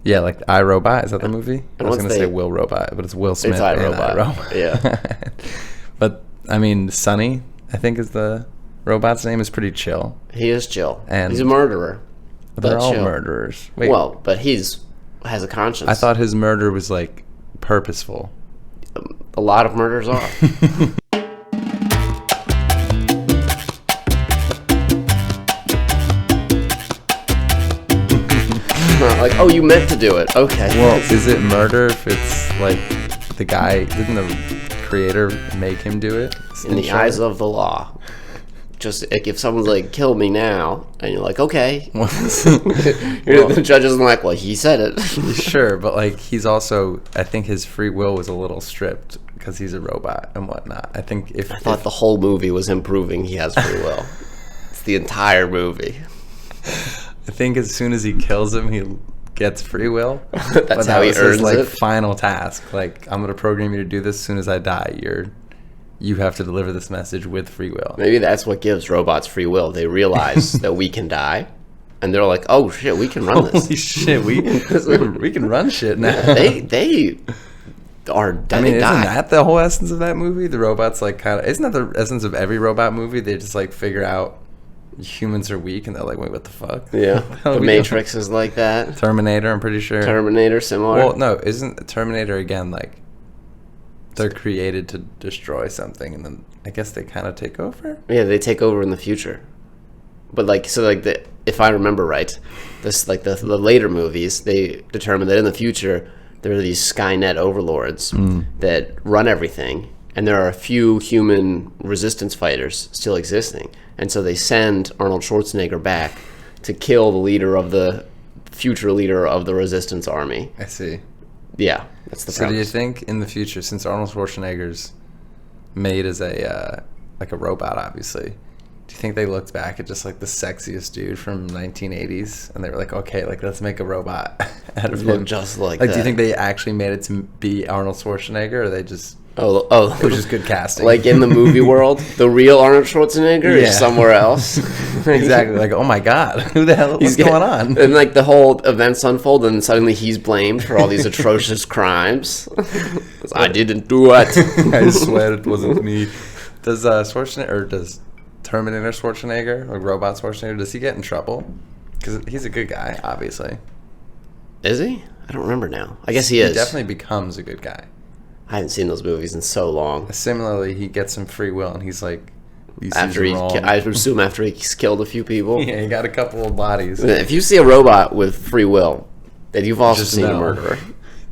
Yeah, like iRobot. Is that the movie? And I was once going to say Will Robot, but it's Will Smith It's and iRobot. iRobot. Yeah. But, I mean, Sonny, I think is the robot's name, is pretty chill. He is chill. And he's a murderer. They're but all chill. murderers. Wait, Well, but has a conscience. I thought his murder was, like, purposeful. A lot of murders are. Like, oh, you meant to do it. Okay. Well, is it murder if it's, like, the guy... Didn't the creator make him do it? In the eyes of the law. Just, like, if someone's like, kill me now, and you're like, okay. The judge isn't like, well, he said it. Sure, but, like, he's also... I think his free will was a little stripped because he's a robot and whatnot. I think I thought the whole movie was him proving he has free will. It's the entire movie. I think as soon as he kills him, he gets free will. That's how he earns his, it. Final task. Like, I'm gonna program you to do this as soon as I die. You have to deliver this message with free will. Maybe that's what gives robots free will. They realize that we can die, and they're like, "Oh shit, we can run this." Holy shit, we can run shit now. They are. I mean, isn't that the whole essence of that movie? The robots, like, kind of. Isn't that the essence of every robot movie? They just like figure out humans are weak, and they're like, "Wait, what the fuck?" Yeah, the Matrix is like that. Terminator, I'm pretty sure. Terminator, similar. Well, no, isn't Terminator again like they're created to destroy something, and then I guess they kind of take over? Yeah, they take over in the future. But if I remember right, this like the later movies, they determine that in the future there are these Skynet overlords that run everything, and there are a few human resistance fighters still existing, and so they send Arnold Schwarzenegger back to kill the future leader of the resistance army. I see. Yeah, that's the So premise. do you think in the future, since Arnold Schwarzenegger's made as a like a robot, obviously, do you think they looked back at just like the sexiest dude from 1980s and they were like, okay, like let's make a robot out of him, just like do you that. think they actually made it to be Arnold Schwarzenegger, or they just it Oh, was just good casting? like in the movie world, the real Arnold Schwarzenegger Yeah. is somewhere else. Exactly. Like, oh my god, who the hell? What's going on? And like the whole events unfold, and suddenly he's blamed for all these atrocious crimes. I didn't do it. I swear it wasn't me. Does Schwarzenegger, or does Terminator Schwarzenegger, or Robot Schwarzenegger, does he get in trouble? Because he's a good guy, obviously. Is he? I don't remember now. I guess he is. He definitely becomes a good guy. I haven't seen those movies in so long. Similarly, he gets some free will, and he's like, these After things are wrong. I assume after he's killed a few people. Yeah, he got a couple of bodies. If you see a robot with free will, then you've also Just seen a know. murderer.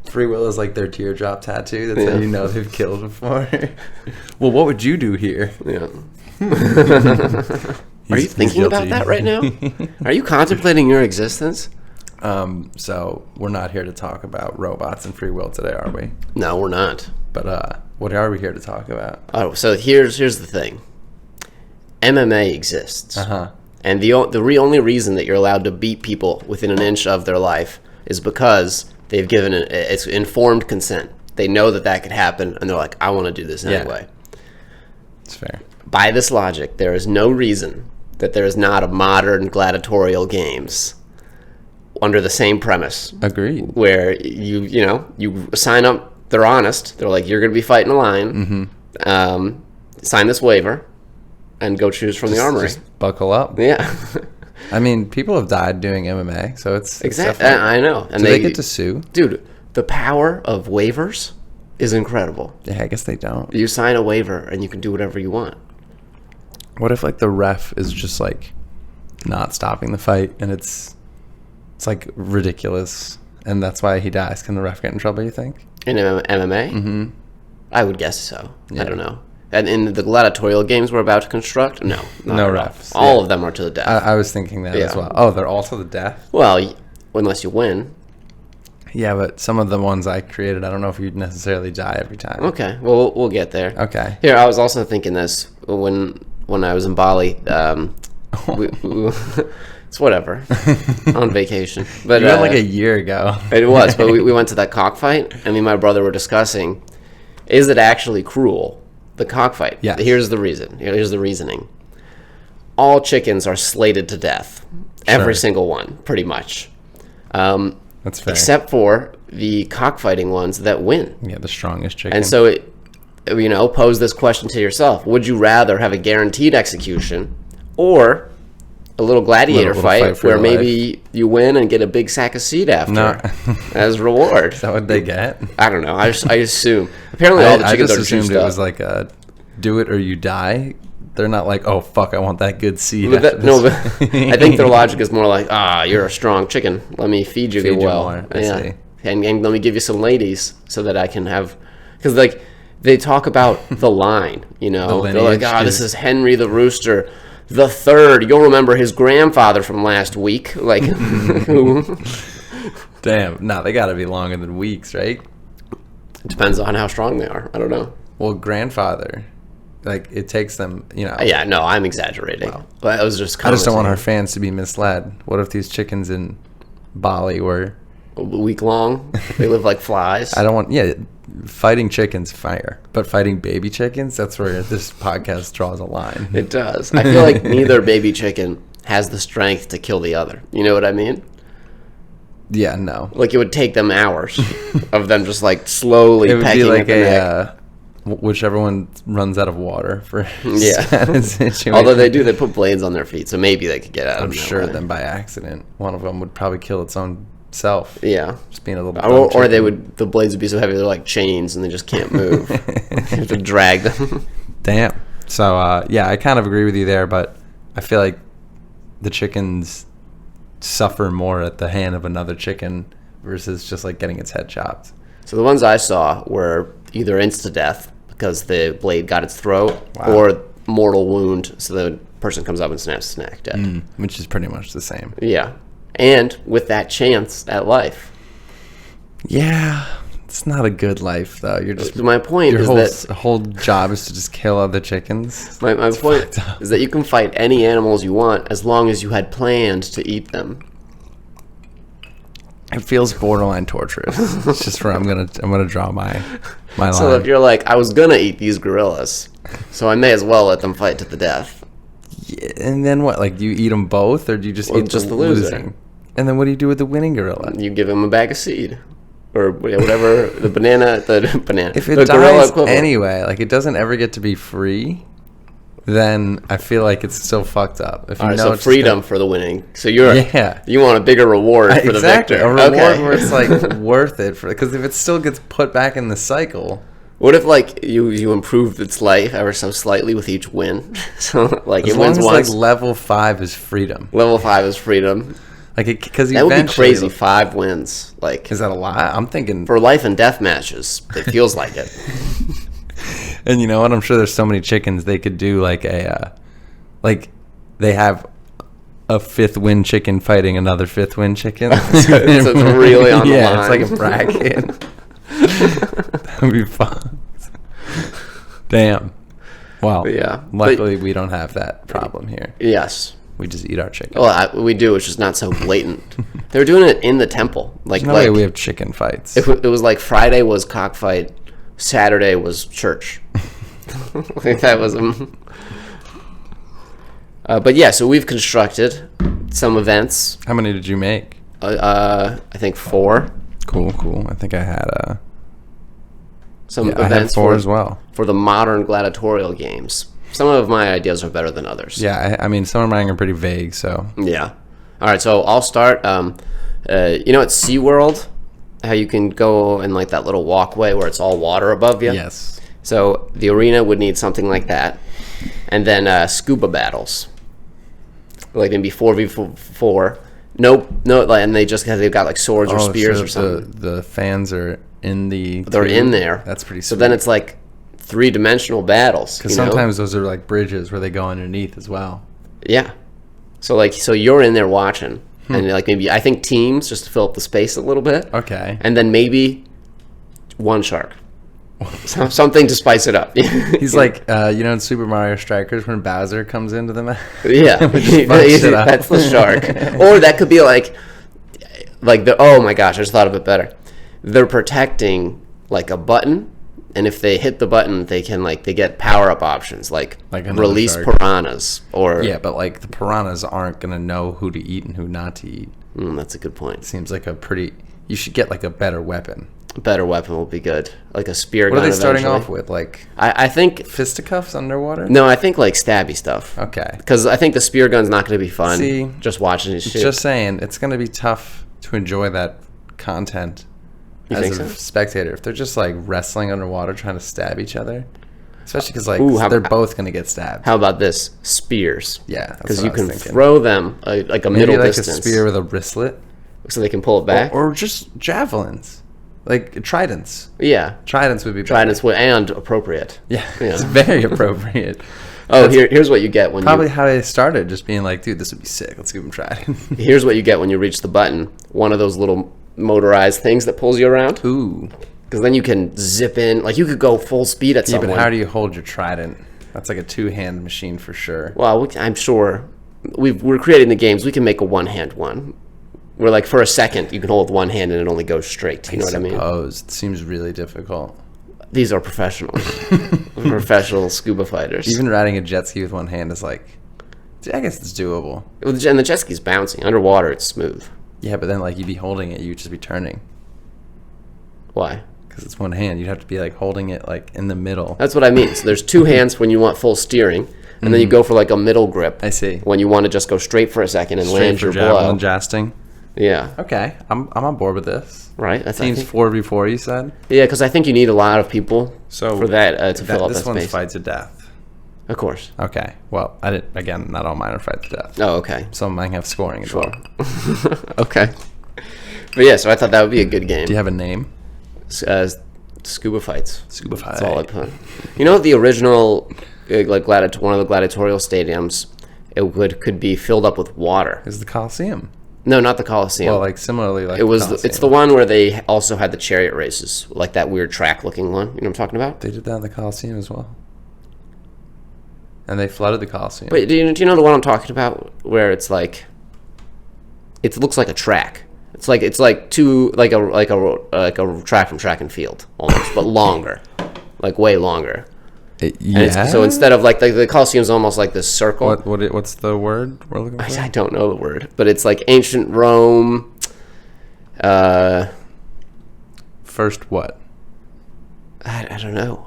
Free will is like their teardrop tattoo. That's how you know they've killed before. Well, what would you do here? Yeah. Are you thinking about guilty. that right now? Are you contemplating your existence? So we're not here to talk about robots and free will today, are we? No, we're not. But what are we here to talk about? Oh, so here's the thing. MMA exists, and the only reason that you're allowed to beat people within an inch of their life is because they've given it's informed consent. They know that could happen, and they're like, I want to do this anyway. It's fair. By this logic, there is no reason that there is not a modern gladiatorial games under the same premise. Agreed. Where you sign up, they're honest. They're like, you're going to be fighting a lion. Sign this waiver and go choose from the armory. Just buckle up. Yeah. I mean, people have died doing MMA, so it's Exactly. definitely- I know. And Do they get to sue? Dude, the power of waivers is incredible. Yeah, I guess they don't. You sign a waiver and you can do whatever you want. What if like the ref is just like not stopping the fight, and it's like ridiculous, and that's why he dies? Can the ref get in trouble, you think? In MMA? Mm-hmm. I would guess so. Yeah. I don't know. And in the gladiatorial games we're about to construct, no. No at all. refs. All Yeah. of them are to the death. I was thinking that as Yeah. well. Oh, they're all to the death? Well, unless you win. Yeah, but some of the ones I created, I don't know if you'd necessarily die every time. Okay, well, we'll get there. Okay. Here, I was also thinking this when I was in Bali. It's whatever. On vacation. But You went like a year ago. It was, but we went to that cockfight, and me and my brother were discussing, is it actually cruel, the cockfight? Yes. Here's the reason. Here's the reasoning. All chickens are slated to death. Every Sure. single one, pretty much. That's That's fair. Except for the cockfighting ones that win. Yeah, the strongest chicken. And so, pose this question to yourself. Would you rather have a guaranteed execution or a little gladiator Little fight fight for where your maybe you win and get a big sack of seed after No. as reward? Is that what they get? I don't know. I assume. Apparently all the I chickens just are assumed juiced it up. was like a do it or you die. They're not like, oh, fuck, I want that good seed. But after but this. I think their logic is more like, you're a strong chicken. Let me feed you Feed you well. more. I see. And let me give you some ladies so that I can have... Because, like, they talk about the line, The They're like, lineage this is- is Henry the Rooster the Third. You'll remember his grandfather from last week. Like, who... Damn. No, they got to be longer than weeks, right? It depends on how strong they are. I don't know. Well, grandfather, like, it takes them, Yeah, no, I'm exaggerating. But I was just I just don't want our commenting. fans to be misled. What if these chickens in Bali were... A week long. They live like flies. I don't want... Yeah, fighting chickens, fire. But fighting baby chickens, that's where this podcast draws a line. It does. I feel like neither baby chicken has the strength to kill the other. You know what I mean? Yeah, no. Like, it would take them hours of them just, like, slowly It would pecking be like at the neck. whichever one runs out of water for Yeah. kind of situation. Although they put blades on their feet, so maybe they could get out I'm of sure that way. then by accident, one of them would probably kill its own self. Yeah. Just being a little Or the blades would be so heavy they're like chains and they just can't move. You have to drag them. Damn. So, yeah, I kind of agree with you there, but I feel like the chickens suffer more at the hand of another chicken versus just like getting its head chopped. So the ones I saw were either insta-death because the blade got its throat, Wow. or mortal wound, so the person comes up and snaps his neck dead. Which is pretty much the same. Yeah. And with that chance at life. Yeah, it's not a good life though. You're just My point your is whole job is to just kill other chickens. My point fucked up. is that you can fight any animals you want as long as you had planned to eat them. It feels borderline torturous. It's just where I'm gonna draw my line. So if you're like, I was gonna eat these gorillas, so I may as well let them fight to the death. Yeah, and then what? Like, do you eat them both, or do you just eat just the the loser. losing? And then what do you do with the winning gorilla? You give them a bag of seed, or whatever the banana. If the it gorilla dies equivalent. anyway, like it doesn't ever get to be free, then I feel like it's still fucked up. If you All right, know so it's just freedom for the winning. So you want a bigger reward for the exactly victor. a reward Okay. where it's like worth it for, because if it still gets put back in the cycle. What if like you improved its life ever so slightly with each win? So like As it long wins as once. like level 5 is freedom, Level 5 is freedom. like because That would be crazy. 5 wins, like Is that a lot? I'm thinking, for life and death matches. It feels like it. and you know what? I'm sure there's so many chickens they could do like like they have a 5th win chicken fighting another 5th win chicken. So it's really on the yeah, line. it's like a bracket. That would be fun. Damn. Well, But yeah. luckily we don't have that problem here. Yes. We just eat our chicken. Well, we do. It's just not so blatant. They were doing it in the temple. Like, There's no way we have chicken fights. it was like Friday was cockfight, Saturday was church. Like that was but yeah, so we've constructed some events. How many did you make? I think 4. Cool. I think I had Some I had events 4 as well. for the modern gladiatorial games. Some of my ideas are better than others. Yeah, I mean, some of mine are pretty vague, so. Yeah. All right, so I'll start. You know at SeaWorld, how you can go in like that little walkway where it's all water above you? Yes. So the arena would need something like that. And then scuba battles. Like maybe 4v4. No, and they've got like swords or spears so or something. The fans are in the. They're in there. That's pretty So sweet. then it's like 3-dimensional battles. Because sometimes those are like bridges where they go underneath as well. Yeah. So you're in there watching. And like maybe, I think teams just to fill up the space a little bit. Okay. And then maybe one shark. Something to spice it up. He's like, in Super Mario Strikers when Bowser comes into the map. Yeah, that's the shark. Or that could be like oh my gosh, I just thought of it better. They're protecting like a button, and if they hit the button, they get power up options like another release shark. piranhas or Yeah, but like the piranhas aren't going to know who to eat and who not to eat. That's a good point. Seems like a pretty you should get like a better weapon. A better weapon will be good, like a spear gun. What are they starting eventually. off with? Like I think fisticuffs underwater? no, I think like stabby stuff. Okay. Because I think the spear gun's not going to be fun. See, just watching it shoot. Just saying, it's going to be tough to enjoy that content You as think a so? spectator if they're just like wrestling underwater trying to stab each other. Especially because like Ooh, they're both going to get stabbed. How about this? Spears. Yeah, that's Because what you I was can thinking. throw them like a Maybe middle like distance. a spear with a wristlet. So they can pull it back. Or just javelins. Like tridents. Yeah. Tridents would be better. Tridents and appropriate. Yeah, it's very appropriate. Oh, That's here's what you get when probably how they started, just being like, dude, this would be sick. Let's give them a trident. here's what you get when you reach the button. One of those little motorized things that pulls you around. Ooh. Because then you can zip in. Like you could go full speed at Yeah, someone. but how do you hold your trident? That's like a two-hand machine for sure. Well, I'm sure we're creating the games. We can make a one-hand one. Where like for a second you can hold with one hand and it only goes straight. You know what I mean? suppose. It seems really difficult. These are professionals. Professional scuba fighters. Even riding a jet ski with one hand is like, I guess it's doable. And the jet ski's bouncing. Underwater it's smooth. Yeah, but then like you'd be holding it, you'd just be turning. Why? Because it's one hand. You'd have to be like holding it like in the middle. That's what I mean. So there's two hands when you want full steering, and then you go for like a middle grip. I see. When you want to just go straight for a second and Straight land for your javelin blow. jousting. Yeah. Okay, I'm on board with this. Right. That's Teams 4v4, you said? Yeah, because I think you need a lot of people for that to fill up this that one's space. fight to death. Of course. Okay. Well, I didn't. Again, not all mine are fight to death. Oh, okay. Some might have scoring as well. Okay. But yeah, so I thought that would be a good game. Do you have a name? Scuba fights. Scuba fight. That's all I put. You know, the original, like one of the gladiatorial stadiums, could be filled up with water. Is the Coliseum? No, not the Coliseum. Well, like similarly, like it was. Coliseum. It's the one where they also had the chariot races, like that weird track-looking one. You know what I'm talking about? They did that in the Coliseum as well. And they flooded the Coliseum. Wait, do you know the one I'm talking about? Where it's like, it looks like a track. It's like a track from track and field almost, but longer, like way longer. Yeah. So instead of like the Coliseum's almost like this circle. What's the word we're looking for? I don't know the word, but it's like ancient Rome. First what? I don't know.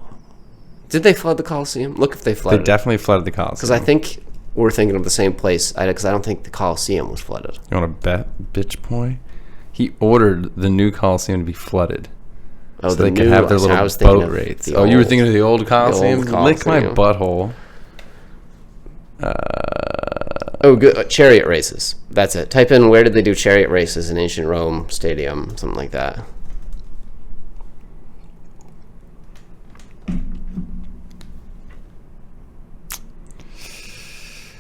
Did they flood the Coliseum? Look if they flooded. They definitely flooded the Coliseum. Because I think we're thinking of the same place. Because I don't think the Coliseum was flooded. You want to bet, bitch boy? He ordered the new Coliseum to be flooded. Oh, so they could have their little boat rates. Oh, you were thinking of the old Coliseum? Lick my butthole. Good. Chariot races. That's it. Type in where did they do chariot races in ancient Rome Stadium, something like that.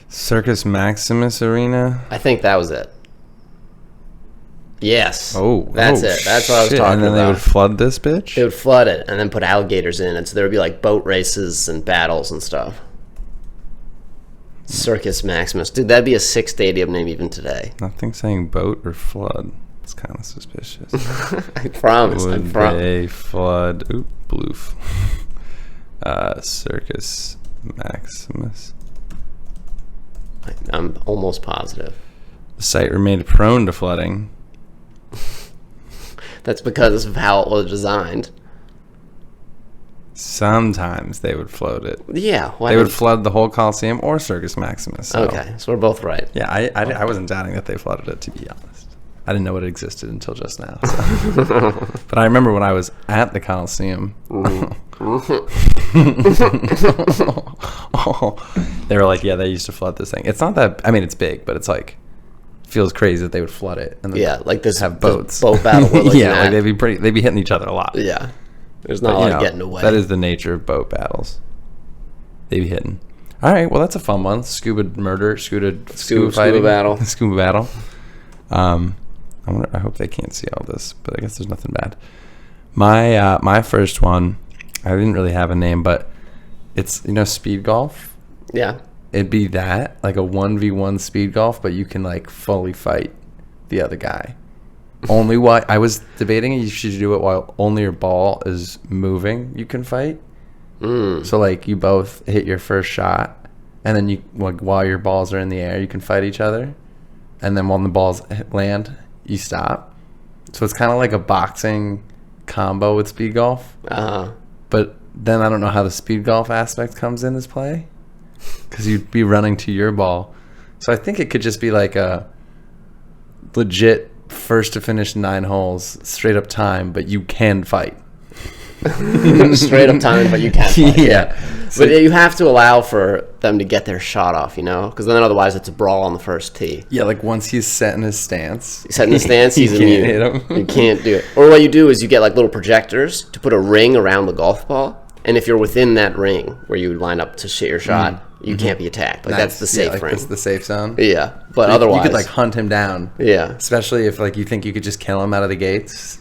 Circus Maximus Arena? I think that was it. Yes. Oh, that's it. That's what I was shit. talking about. And then they would flood this bitch? They would flood it and then put alligators in, and so there would be like boat races and battles and stuff. Circus Maximus. Dude, that'd be a sick stadium name even today. Nothing saying boat or flood. It's kind of suspicious. I promise. Would they flood? Oop, bloof. Circus Maximus. I'm almost positive. The site remained prone to flooding. That's because of how it was designed. Sometimes they would float it. Yeah. They would flood the whole Coliseum or Circus Maximus. So. Okay, so we're both right. Yeah, I wasn't doubting that they flooded it, to be honest. I didn't know it existed until just now. So. But I remember when I was at the Coliseum. They were like, yeah, they used to flood this thing. It's not that, I mean, it's big, but it's like, feels crazy that they would flood it. And then like this have boats. This boat battle. Yeah, like they'd be hitting each other a lot. Yeah. There's not a lot of getting away. That is the nature of boat battles. They be hitting. All right, well, that's a fun one. Scuba murder, scuba fighting. Battle. Scuba battle. I hope they can't see all this, but I guess there's nothing bad. My first one, I didn't really have a name, but it's, speed golf. Yeah. It'd be that, like a 1v1 speed golf, but you can like fully fight the other guy. Only while I was debating, you should do it while only your ball is moving. You can fight. So like you both hit your first shot, and then you while your balls are in the air, you can fight each other, and then when the balls land, you stop. So it's kind of like a boxing combo with speed golf. Uh-huh. But then I don't know how the speed golf aspect comes in as play. Because you'd be running to your ball. So I think it could just be like a legit first to finish 9 holes, straight up time, but you can fight. Straight up time, but you can't fight. Yeah. But you have to allow for them to get their shot off, you know? Because then otherwise it's a brawl on the first tee. Yeah, like once he's set in his stance. He's set in his stance, he's immune. Hit him. You can't do it. Or what you do is you get like little projectors to put a ring around the golf ball. And if you're within that ring where you line up to shoot your shot, you can't be attacked. Like that's the safe ring. That's the safe zone. Yeah. But otherwise you could like hunt him down. Yeah. Especially if like you think you could just kill him out of the gates.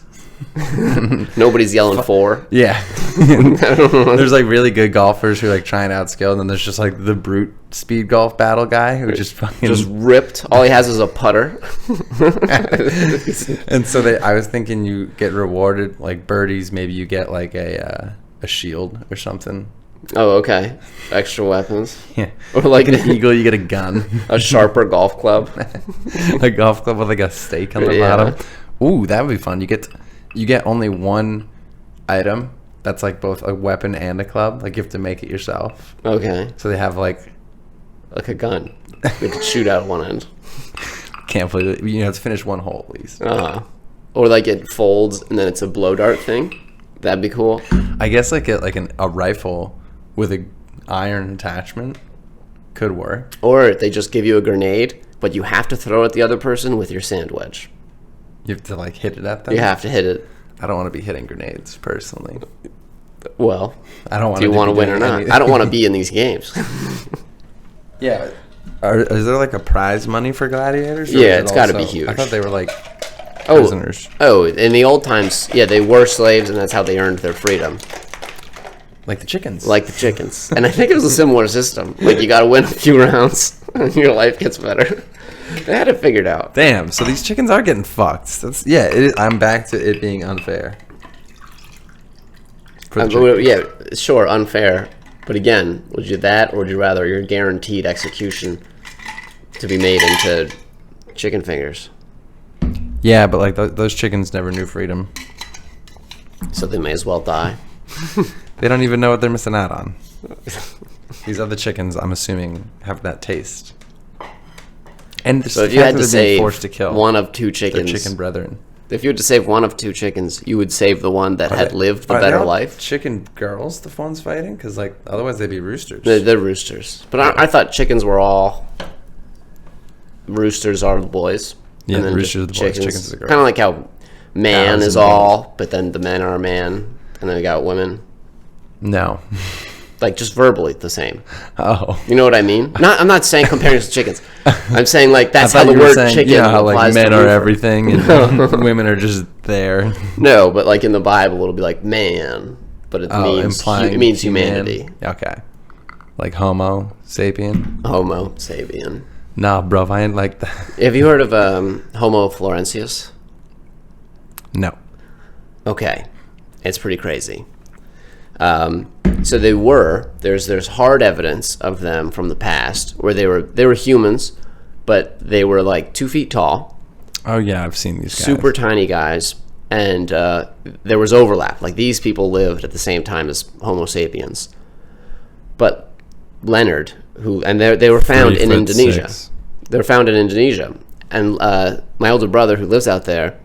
Nobody's yelling for. Yeah. There's like really good golfers who like try and outskill, and then there's just like the brute speed golf battle guy who just fucking just ripped. All he has is a putter. And so I was thinking you get rewarded like birdies. Maybe you get like a shield or something. Oh, okay. Extra weapons. Yeah. Or like an eagle, you get a gun. A sharper golf club. A golf club with like a stake on the bottom. Ooh, that would be fun. You get only one item that's like both a weapon and a club. Like you have to make it yourself. Okay. So they have like a gun. They could shoot out one end. Can't believe it. You have to finish one hole at least. Or like it folds and then it's a blow dart thing. That'd be cool. I guess like a rifle with a iron attachment could work. Or they just give you a grenade, but you have to throw at the other person with your sand wedge. You have to like hit it at them? You have to hit it. I don't want to be hitting grenades personally. Well, I don't want. Do you want to win or not? I don't want to be in these games. Yeah. Is there like a prize money for gladiators? Yeah, it's got to be huge. I thought they were like prisoners. Oh, in the old times, yeah, they were slaves, and that's how they earned their freedom. Like the chickens. Like the chickens. And I think it was a similar system. Like you got to win a few rounds, and your life gets better. They had it figured out. Damn, so these chickens are getting fucked. I'm back to it being unfair. Yeah, sure, unfair. But again, would you that, or would you rather your guaranteed execution to be made into chicken fingers? Yeah, but like those chickens never knew freedom. So they may as well die. They don't even know what they're missing out on. These other chickens, I'm assuming, have that taste. And so if you had to save forced to kill one of two chickens, their chicken brethren. If you had to save one of two chickens, you would save the one that had lived the better life. Chicken girls, the ones fighting, because like otherwise they'd be roosters. They're roosters, but I thought chickens were all roosters are the boys. Yeah, and then roosters are the boys, chickens are the girls. Kind of like how man is all, but then the men are a man, and then we got women. No. Like just verbally the same. Oh. You know what I mean? I'm not saying comparing to chickens. I'm saying like that's how the word chicken how like applies men to are everything and women are just there. No, but like in the Bible it'll be like man, but it means humanity. Okay. Like homo sapien. Homo sapien. Nah, bro, I ain't like that. Have you heard of Homo floresiensis? No. Okay. It's pretty crazy. So there's hard evidence of them from the past where they were humans, but they were like 2 feet tall. Oh yeah, I've seen these guys. Super tiny guys, and there was overlap. Like these people lived at the same time as Homo sapiens. But Leonard, they were found in Indonesia. 6. They were found in Indonesia, and my older brother who lives out there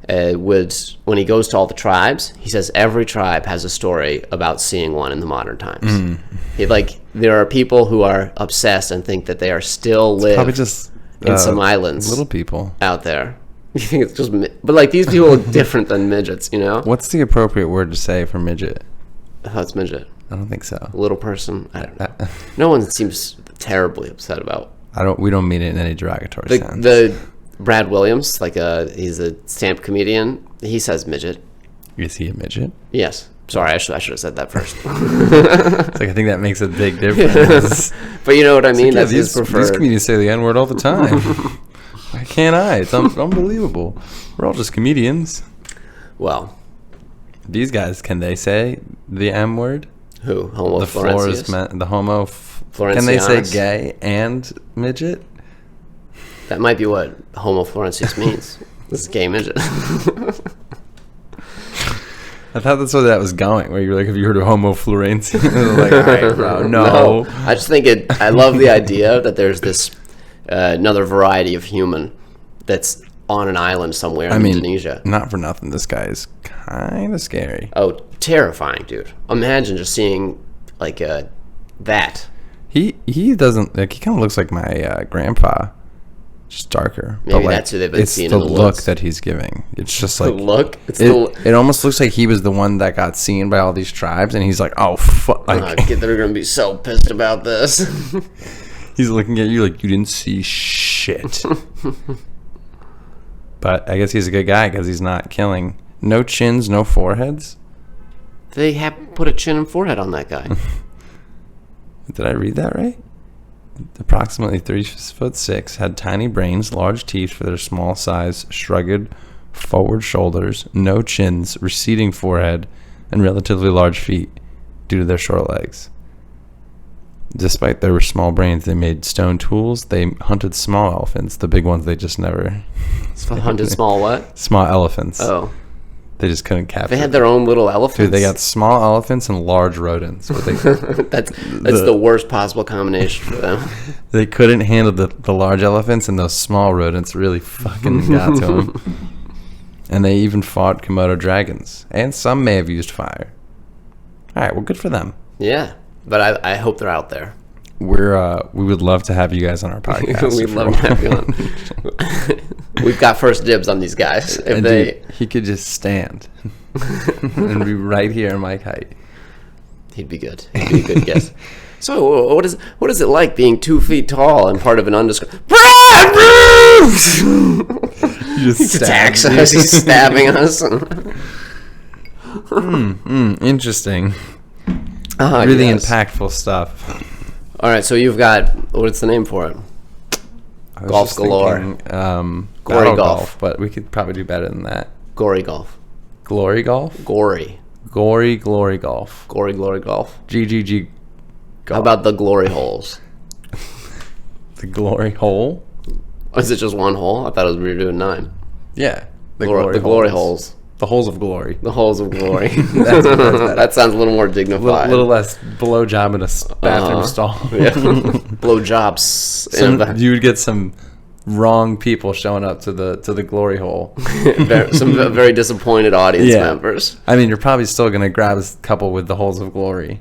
when he goes to all the tribes, he says every tribe has a story about seeing one in the modern times. There are people who are obsessed and think that they are still probably just in some islands, little people out there. You think it's just, but like these people are different than midgets, you know? What's the appropriate word to say for midget? Oh, it's midget. I don't think so. Little person. I don't know. No one seems terribly upset about. We don't mean it in any derogatory sense. The Brad Williams, he's a stand-up comedian. He says midget. Is he a midget? Yes. Sorry, I should have said that first. It's like I think that makes a big difference. But you know what I mean? Like, these comedians say the N-word all the time. Why can't I? It's unbelievable. We're all just comedians. Well, these guys, can they say the M-word? Who? Homo floresius? The homo. Can they say gay and midget? That might be what Homo floresius means. This game engine. I thought that's where that was going. Where you're like, have you heard of Homo florensis? Like, all right, bro, no. I just think I love the idea that there's this another variety of human that's on an island somewhere in Indonesia. Not for nothing, this guy is kind of scary. Oh, terrifying, dude. Imagine just seeing like that. He doesn't, like, he kind of looks like my grandpa, just darker. Maybe but, that's who they've been seeing It's the in the look woods. that he's giving. It's just like Look, it almost looks like he was the one that got seen by all these tribes, and he's like, oh fuck, like, they're gonna be so pissed about this. he's looking at you like you didn't see shit. But I guess he's a good guy because he's not killing. No chins, no foreheads. They have put a chin and forehead on that guy. Did I read that right? Approximately 3'6", had tiny brains, large teeth for their small size, shrugged forward shoulders, no chins, receding forehead, and relatively large feet due to their short legs. Despite their small brains, they made stone tools. They hunted small elephants. The big ones, they just never... Hunted small what? Small elephants. Oh. They just couldn't capture They had their own little elephants? Dude, they got small elephants and large rodents. But that's the worst possible combination for them. They couldn't handle the large elephants, and those small rodents really fucking got to them. And they even fought Komodo dragons. And some may have used fire. All right, well, good for them. Yeah, but I hope they're out there. We would love to have you guys on our podcast. We'd love to have you on. We've got first dibs on these guys. Dude, he could just stand and be right here in mic height. He'd be good. He'd be a good guess. So, what is it like being 2 feet tall and part of an undescribed... Brad Bruce! He just attacks us. He's stabbing us. Interesting. Really impactful stuff. All right, so you've got... What's the name for it? Golf galore. Gory golf. But we could probably do better than that. Gory golf. Glory golf? Gory. Gory glory golf. Gory glory golf. GGG golf. How about the glory holes? The glory hole? Is it just one hole? I thought we were doing 9. Yeah. The glory holes. The holes of glory. The holes of glory. That's that sounds a little more dignified. A little less blowjob in a bathroom stall. Yeah. Blowjobs. You would get some wrong people showing up to the glory hole. Some very disappointed audience members. I mean, you're probably still going to grab a couple with the holes of glory.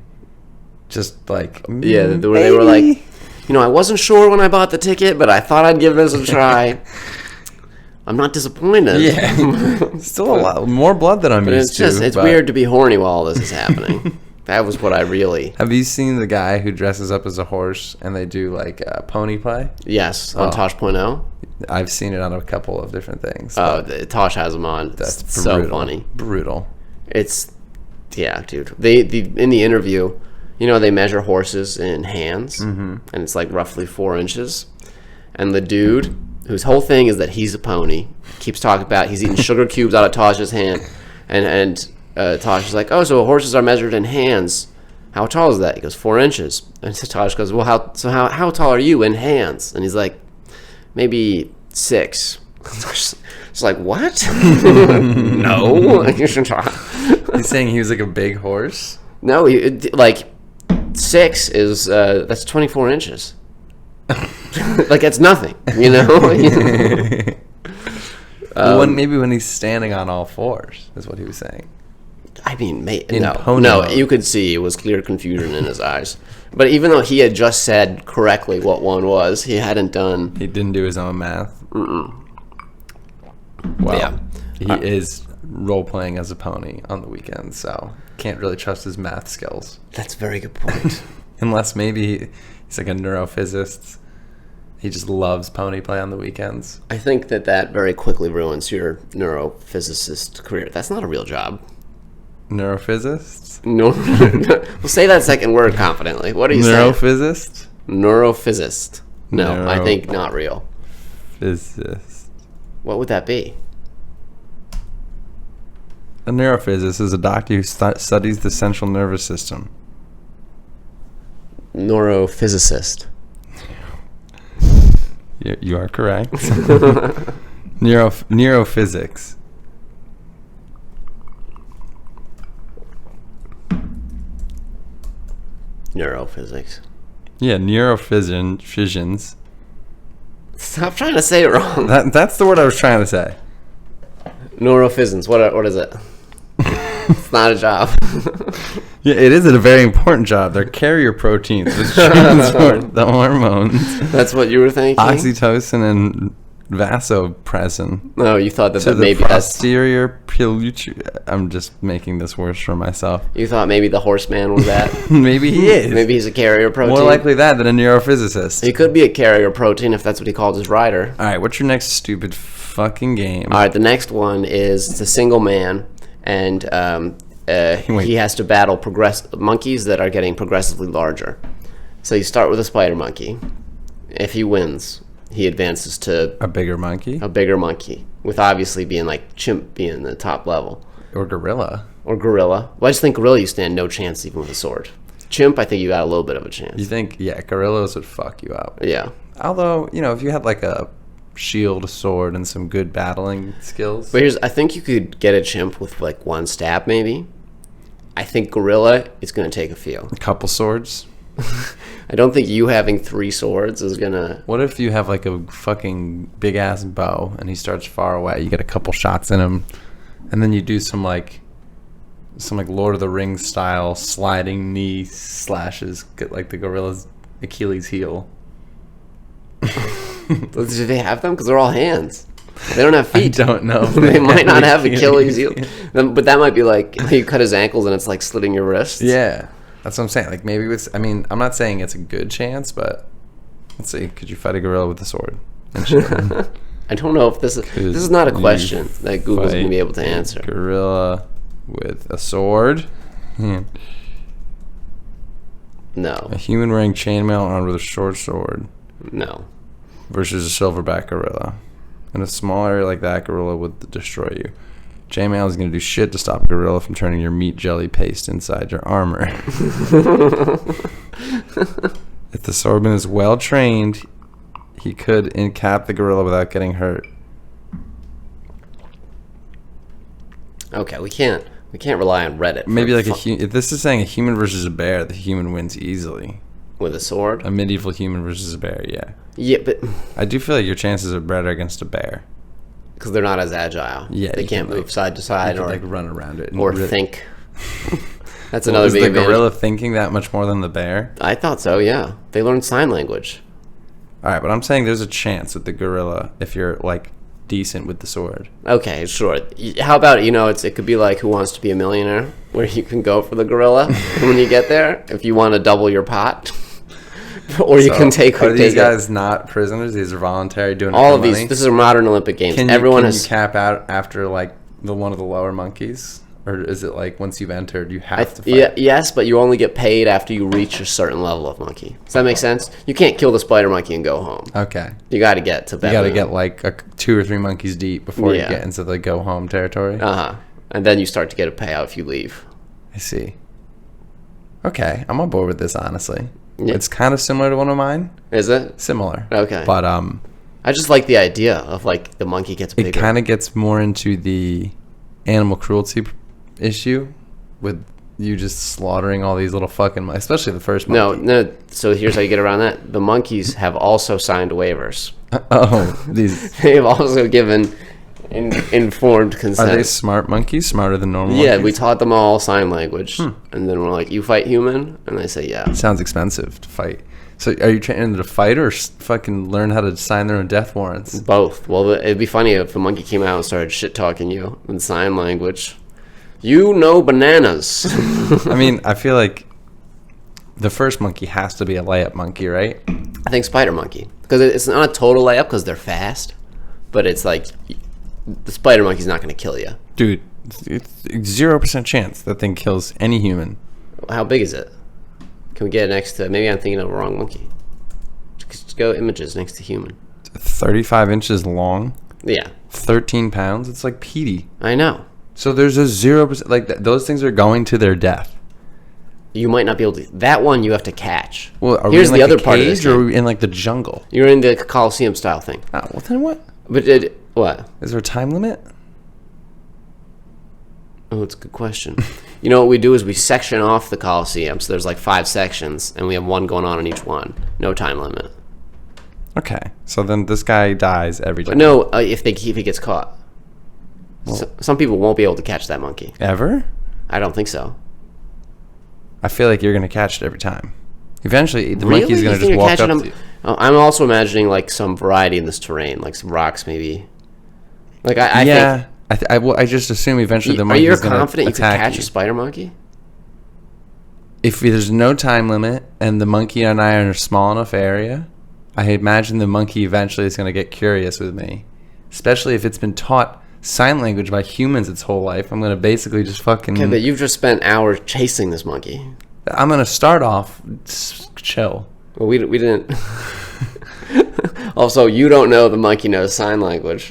Just like, they were like, I wasn't sure when I bought the ticket, but I thought I'd give this a try. I'm not disappointed. Yeah. Still a lot more blood than I'm used to. It's weird to be horny while all this is happening. That was what I really... Have you seen the guy who dresses up as a horse and they do like pony play? Yes, on Tosh.0. I've seen it on a couple of different things. Oh, Tosh has them on. That's brutal. So funny. Brutal. Yeah, dude. In the interview, they measure horses in hands, and it's like roughly 4 inches. And the dude, whose whole thing is that he's a pony, keeps talking about he's eating sugar cubes out of Tosh's hand, and Tosh is like, oh, so horses are measured in hands. How tall is that? He goes, 4 inches. And so Tosh goes, well, how tall are you in hands? And he's like, maybe 6. It's like, what? No. He's saying he was like a big horse? No, 6 is, that's 24 inches. Like, that's nothing, Maybe when he's standing on all fours is what he was saying. I mean, you could see it was clear confusion in his eyes. But even though he had just said correctly what one was, he didn't do his own math. Mm-mm. Well, yeah. He is role-playing as a pony on the weekends, so can't really trust his math skills. That's a very good point. Unless maybe he's like a neurophysicist. He just loves pony play on the weekends. I think that very quickly ruins your neurophysicist career. That's not a real job. Neurophysicist? No. Well, say that second word confidently. What are you saying? Neurophysicist? Neurophysicist. No, I think not real. Physicist. What would that be? A neurophysicist is a doctor who studies the central nervous system. Neurophysicist. You are correct. Neurophysics. Neurophysics. Yeah, neurophysians. Stop trying to say it wrong. That's the word I was trying to say. Neurophysians. What is it? It's not a job. Yeah, it is a very important job. They're carrier proteins which transport the hormones. That's what you were thinking? Oxytocin and vasopressin. No, you thought that To the maybe that's... posterior pituitary. I'm just making this worse for myself. You thought maybe the horseman was that? Maybe he is. Maybe he's a carrier protein. More likely that than a neurophysicist. He could be a carrier protein if that's what he called his rider. All right, what's your next stupid fucking game? All right, the next one is it's a single man, and he has to battle monkeys that are getting progressively larger. So you start with a spider monkey. If he wins, he advances to A bigger monkey? a bigger monkey, with obviously being like chimp being the top level. Or gorilla? Or gorilla. Well, I just think gorilla you stand no chance even with a sword. Chimp, I think you got a little bit of a chance. You think, yeah, gorillas would fuck you up. Yeah. Although, if you had like a shield, a sword, and some good battling skills. But I think you could get a chimp with like one stab maybe. I think gorilla is going to take a few. A couple swords. I don't think you having 3 swords is going to... What if you have like a fucking big ass bow and he starts far away? You get a couple shots in him, and then you do some like Lord of the Rings style sliding knee slashes, get like the gorilla's Achilles heel. Do they have them? Because they're all hands. They don't have feet. I don't know. They might not have Achilles heel. But that might be like you cut his ankles and it's like slitting your wrists. Yeah. That's what I'm saying. Like maybe I'm not saying it's a good chance, but let's see. Could you fight a gorilla with a sword? I don't know if this is not a question that Google's going to be able to answer. Gorilla with a sword? No. A human wearing chainmail armed with a short sword. No. Versus a silverback gorilla. In a small area like that, gorilla would destroy you. Chainmail is going to do shit to stop a gorilla from turning your meat jelly paste inside your armor. If the swordman is well trained, he could incap the gorilla without getting hurt. Okay, we can't rely on Reddit. Maybe like if this is saying a human versus a bear, the human wins easily. With a sword? A medieval human versus a bear, yeah. Yeah, but... I do feel like your chances are better against a bear. Because they're not as agile. Yeah. They can't move side to side or like run around it. Or think. That's another big advantage. Is the gorilla thinking that much more than the bear? I thought so, yeah. They learned sign language. All right, but I'm saying there's a chance with the gorilla if you're like decent with the sword. Okay, sure. How about, it could be like Who Wants to Be a Millionaire, where you can go for the gorilla when you get there, if you want to double your pot. Or you can take... Are these guys not prisoners? These are voluntary doing it all for of money? these. This is a modern Olympic Games. Can you cap out after like one of the lower monkeys? Or is it like once you've entered, you have to fight? Yeah, yes, but you only get paid after you reach a certain level of monkey. Does that make sense? You can't kill the spider monkey and go home. Okay. You got to get to that. You got to get like 2 or 3 monkeys deep before you get into the go home territory. And then you start to get a payout if you leave. I see. Okay, I'm on board with this, honestly. Yeah. It's kind of similar to one of mine. Is it? Similar. Okay. But I just like the idea of like the monkey gets bigger. It kind of gets more into the animal cruelty issue with you just slaughtering all these little fucking especially the first monkey. No. So here's how you get around that. The monkeys have also signed waivers. They've also given informed consent. Are they smart monkeys? Smarter than normal Yeah, monkeys? we taught them all sign language. And then we're like, you fight human? And they say, yeah. Sounds expensive to fight. So are you training them to fight or fucking learn how to sign their own death warrants? Both. Well, it'd be funny if a monkey came out and started shit-talking you in sign language. You know bananas. I mean, I feel like the first monkey has to be a layup monkey, right? I think spider monkey. Because it's not a total layup because they're fast. But it's like... The spider monkey's not going to kill you. Dude, it's 0% chance that thing kills any human. How big is it? Can we get it next to... Maybe I'm thinking of the wrong monkey. Just go images next to human. 35 inches long? Yeah. 13 pounds? It's like Petey. I know. So there's a 0%... Like, those things are going to their death. You might not be able to... That one you have to catch. Well, are Here's we in like the other a part of cage this or are we in like the jungle? You're in the Coliseum style thing. Oh, well then what? But What? Is there a time limit? Oh, it's a good question. You know what we do is we section off the Coliseum. So there's like 5 sections, and we have one going on in each one. No time limit. Okay, so then this guy dies every time. But no, if he gets caught. Some people won't be able to catch that monkey. Ever? I don't think so. I feel like you're going to catch it every time. Eventually, the Really? monkey's going You to think just you're walk catching up to him? you. Oh, I'm also imagining like some variety in this terrain, like some rocks maybe. Like I Yeah, think. I just assume eventually the Are monkey's you going to confident you could attack catch you. a spider monkey? If there's no time limit and the monkey and I are in a small enough area, I imagine the monkey eventually is going to get curious with me. Especially if it's been taught sign language by humans its whole life. I'm going to basically just fucking... Okay, but you've just spent hours chasing this monkey. I'm going to start off chill. Well, we didn't. Also, you don't know the monkey knows sign language.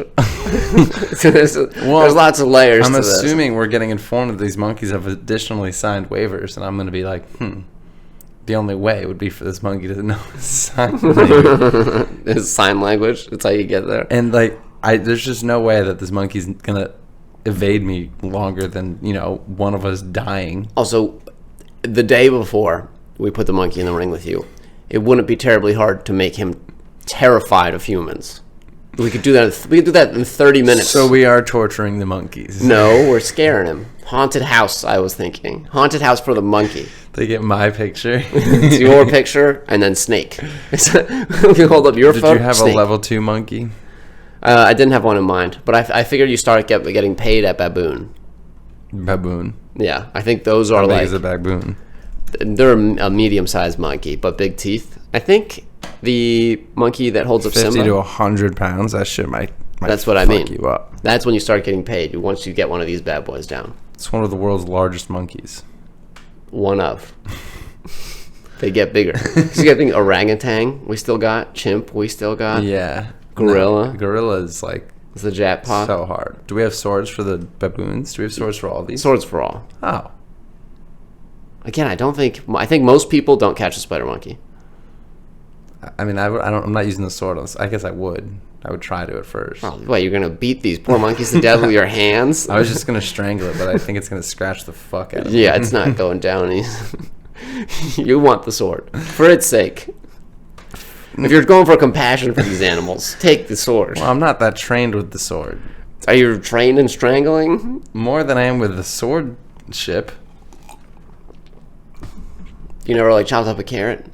So there's lots of layers I'm to this. assuming we're getting informed that these monkeys have additionally signed waivers, and I'm going to be like, the only way would be for this monkey to know sign language. It's sign language. That's how you get there. And, like, there's just no way that this monkey's going to evade me longer than, one of us dying. Also, the day before we put the monkey in the ring with you, it wouldn't be terribly hard to make him terrified of humans. We could do that. We could do that in 30 minutes. So we are torturing the monkeys. No, we're scaring him. Haunted house, I was thinking. Haunted house for the monkey. They get my picture. It's your picture and then snake. You hold up your Did phone. you have snake. a level 2 monkey? I didn't have one in mind, but I figured you start getting paid at baboon. Baboon. Yeah, I think those are How big like is a baboon? they're a medium-sized monkey, but big teeth. I think the monkey that holds up 50 Simba. to 100 pounds. That shit might That's what I fuck mean. you up. That's when you start getting paid. Once you get one of these bad boys down. It's one of the world's largest monkeys. One of. They get bigger. So you got things orangutan. We still got chimp. We still got Yeah. gorilla. No, gorilla is like It's the jackpot. so hard. Do we have swords for the baboons? Do we have swords for all these? Swords for all. Oh. Again, I think most people don't catch a spider monkey. I mean, I'm not using the sword on this. I guess I would. I would try to at first. Oh, what, you're gonna beat these poor monkeys to death with your hands? I was just going to strangle it, but I think it's going to scratch the fuck out of Yeah, it. it's not going down easy. You want the sword for its sake. If you're going for compassion for these animals, take the sword. Well, I'm not that trained with the sword. Are you trained in strangling? More than I am with the swordship. You never like chopped up a carrot?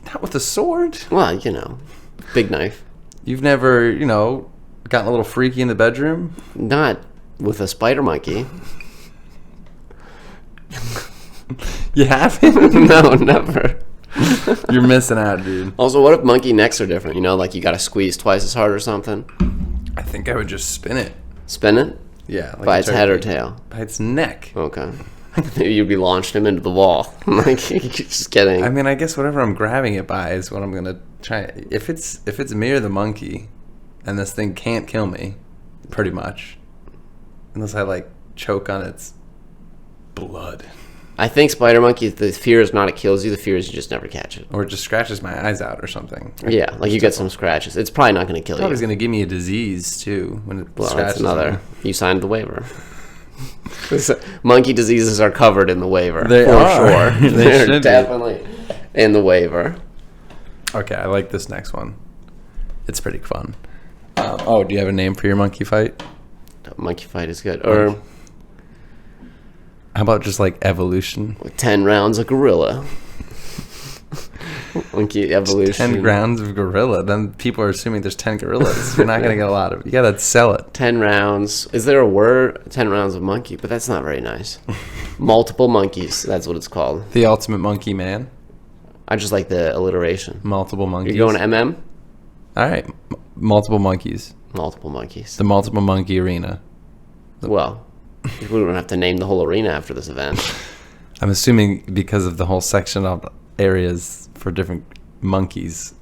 Not with the sword. Well, big knife. You've never, gotten a little freaky in the bedroom? Not with a spider monkey. You haven't? No, never. You're missing out, dude. Also, what if monkey necks are different? Like you got to squeeze twice as hard or something? I think I would just spin it. Spin it? Yeah. Like By a its head or turkey. tail? By its neck. Okay. Maybe you'd be launched him into the wall. Like, just kidding. I mean, I guess whatever I'm grabbing it by is what I'm gonna try. If it's me or the monkey, and this thing can't kill me, pretty much, unless I choke on its blood, I think spider monkey, the fear is not it kills you, the fear is you just never catch it. or it just scratches my eyes out or something. Yeah, like you get some scratches. It's probably not going to kill Probably you. gonna give me a disease too when it Well, scratches that's another. me. You signed the waiver. Monkey diseases are covered in the waiver. They for are. sure. They They're should be. definitely in the waiver. Okay, I like this next one. It's pretty fun. Do you have a name for your monkey fight? Monkey fight is good. Or How about just evolution? 10 rounds of gorilla. Monkey evolution. 10 rounds of gorilla. Then people are assuming there's 10 gorillas. You're not gonna get a lot of. You gotta sell it. 10 rounds. Is there a word? 10 rounds of monkey, but that's not very nice. Multiple monkeys. That's what it's called. The ultimate monkey man. I just like the alliteration. Multiple monkeys. You're going MM? All right. Multiple monkeys. Multiple monkeys. The multiple monkey arena. Well, we don't have to name the whole arena after this event. I'm assuming because of the whole section of areas for different monkeys,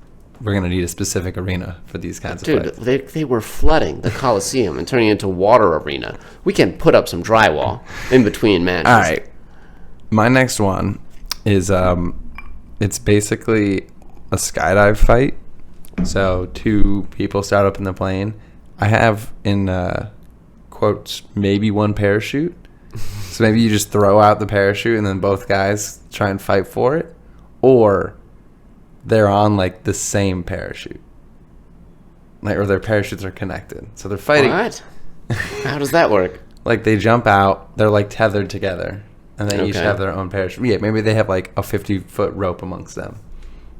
we're gonna need a specific arena for these kinds of Dude, fights. they were flooding the Coliseum and turning it into a water arena. We can put up some drywall in between matches. All right. My next one is it's basically a skydive fight. So 2 people start up in the plane, I have in quotes maybe one parachute. So maybe you just throw out the parachute and then both guys try and fight for it, or they're on like the same parachute, like, or their parachutes are connected, so they're fighting. What? How does that work? Like they jump out, they're like tethered together, and they each have their own parachute. Yeah, maybe they have like a 50-foot rope amongst them,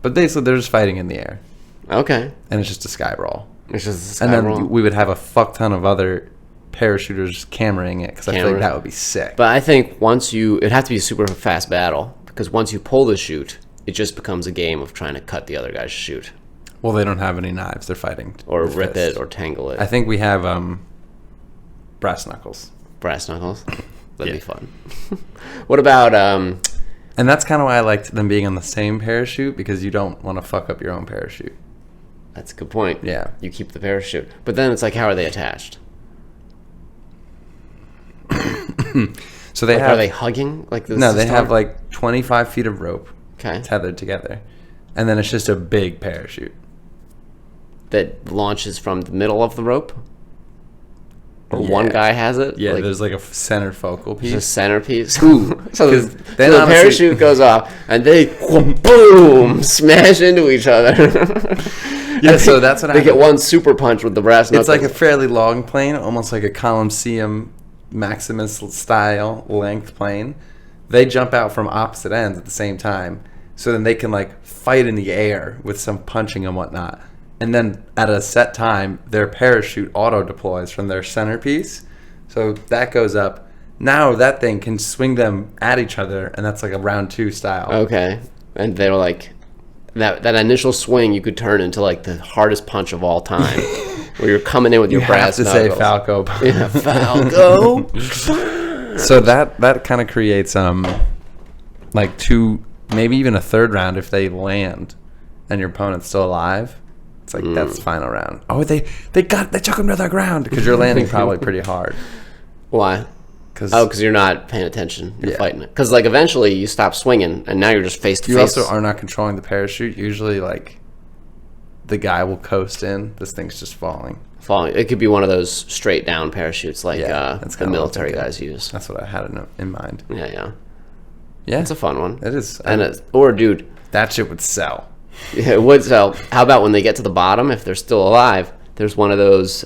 but basically they're just fighting in the air. Okay. And it's just a sky roll. It's just a sky and then roll. we would have a fuck ton of other parachuters cameraing it, because I feel like that would be sick. But I think it'd have to be a super fast battle, because once you pull the chute, it just becomes a game of trying to cut the other guy's chute. Well, they don't have any knives. They're fighting. Or rip it or tangle it. I think we have brass knuckles. Brass knuckles? That'd be fun. What about... And that's kind of why I liked them being on the same parachute, because you don't want to fuck up your own parachute. That's a good point. Yeah. You keep the parachute. But then it's like, how are they attached? So they are they hugging? Like this? No, they have like 25 feet of rope tethered together. And then it's just a big parachute. That launches from the middle of the rope? Or one guy has it? Yeah, there's like a center focal piece. There's a centerpiece. So the honestly, parachute goes off, and they, boom, smash into each other. Yeah, so that's what they get one super punch with the brass knuckles. It's like a fairly long plane, almost like a Colosseum Maximus style length plane. They jump out from opposite ends at the same time, so then they can like fight in the air with some punching and whatnot. And then at a set time, their parachute auto deploys from their centerpiece, so that goes up. Now that thing can swing them at each other, and that's like a round 2 style. Okay, and they're like that initial swing you could turn into like the hardest punch of all time. Where you're coming in with your brass knuckles. You have to say Falco. Yeah, Falco. So that kind of creates like 2, maybe even a third round if they land and your opponent's still alive. It's like that's final round. Oh, they took him to the ground, because you're landing probably pretty hard. Why? Because you're not paying attention. You're fighting it. Because like eventually you stop swinging and now you're just face to face. You also are not controlling the parachute. Usually like the guy will coast in. This thing's just falling. It could be one of those straight down parachutes like the military guys use. That's what I had in mind. Yeah. Yeah. It's a fun one. It is. Dude. That shit would sell. Yeah, it would sell. How about when they get to the bottom, if they're still alive, there's one of those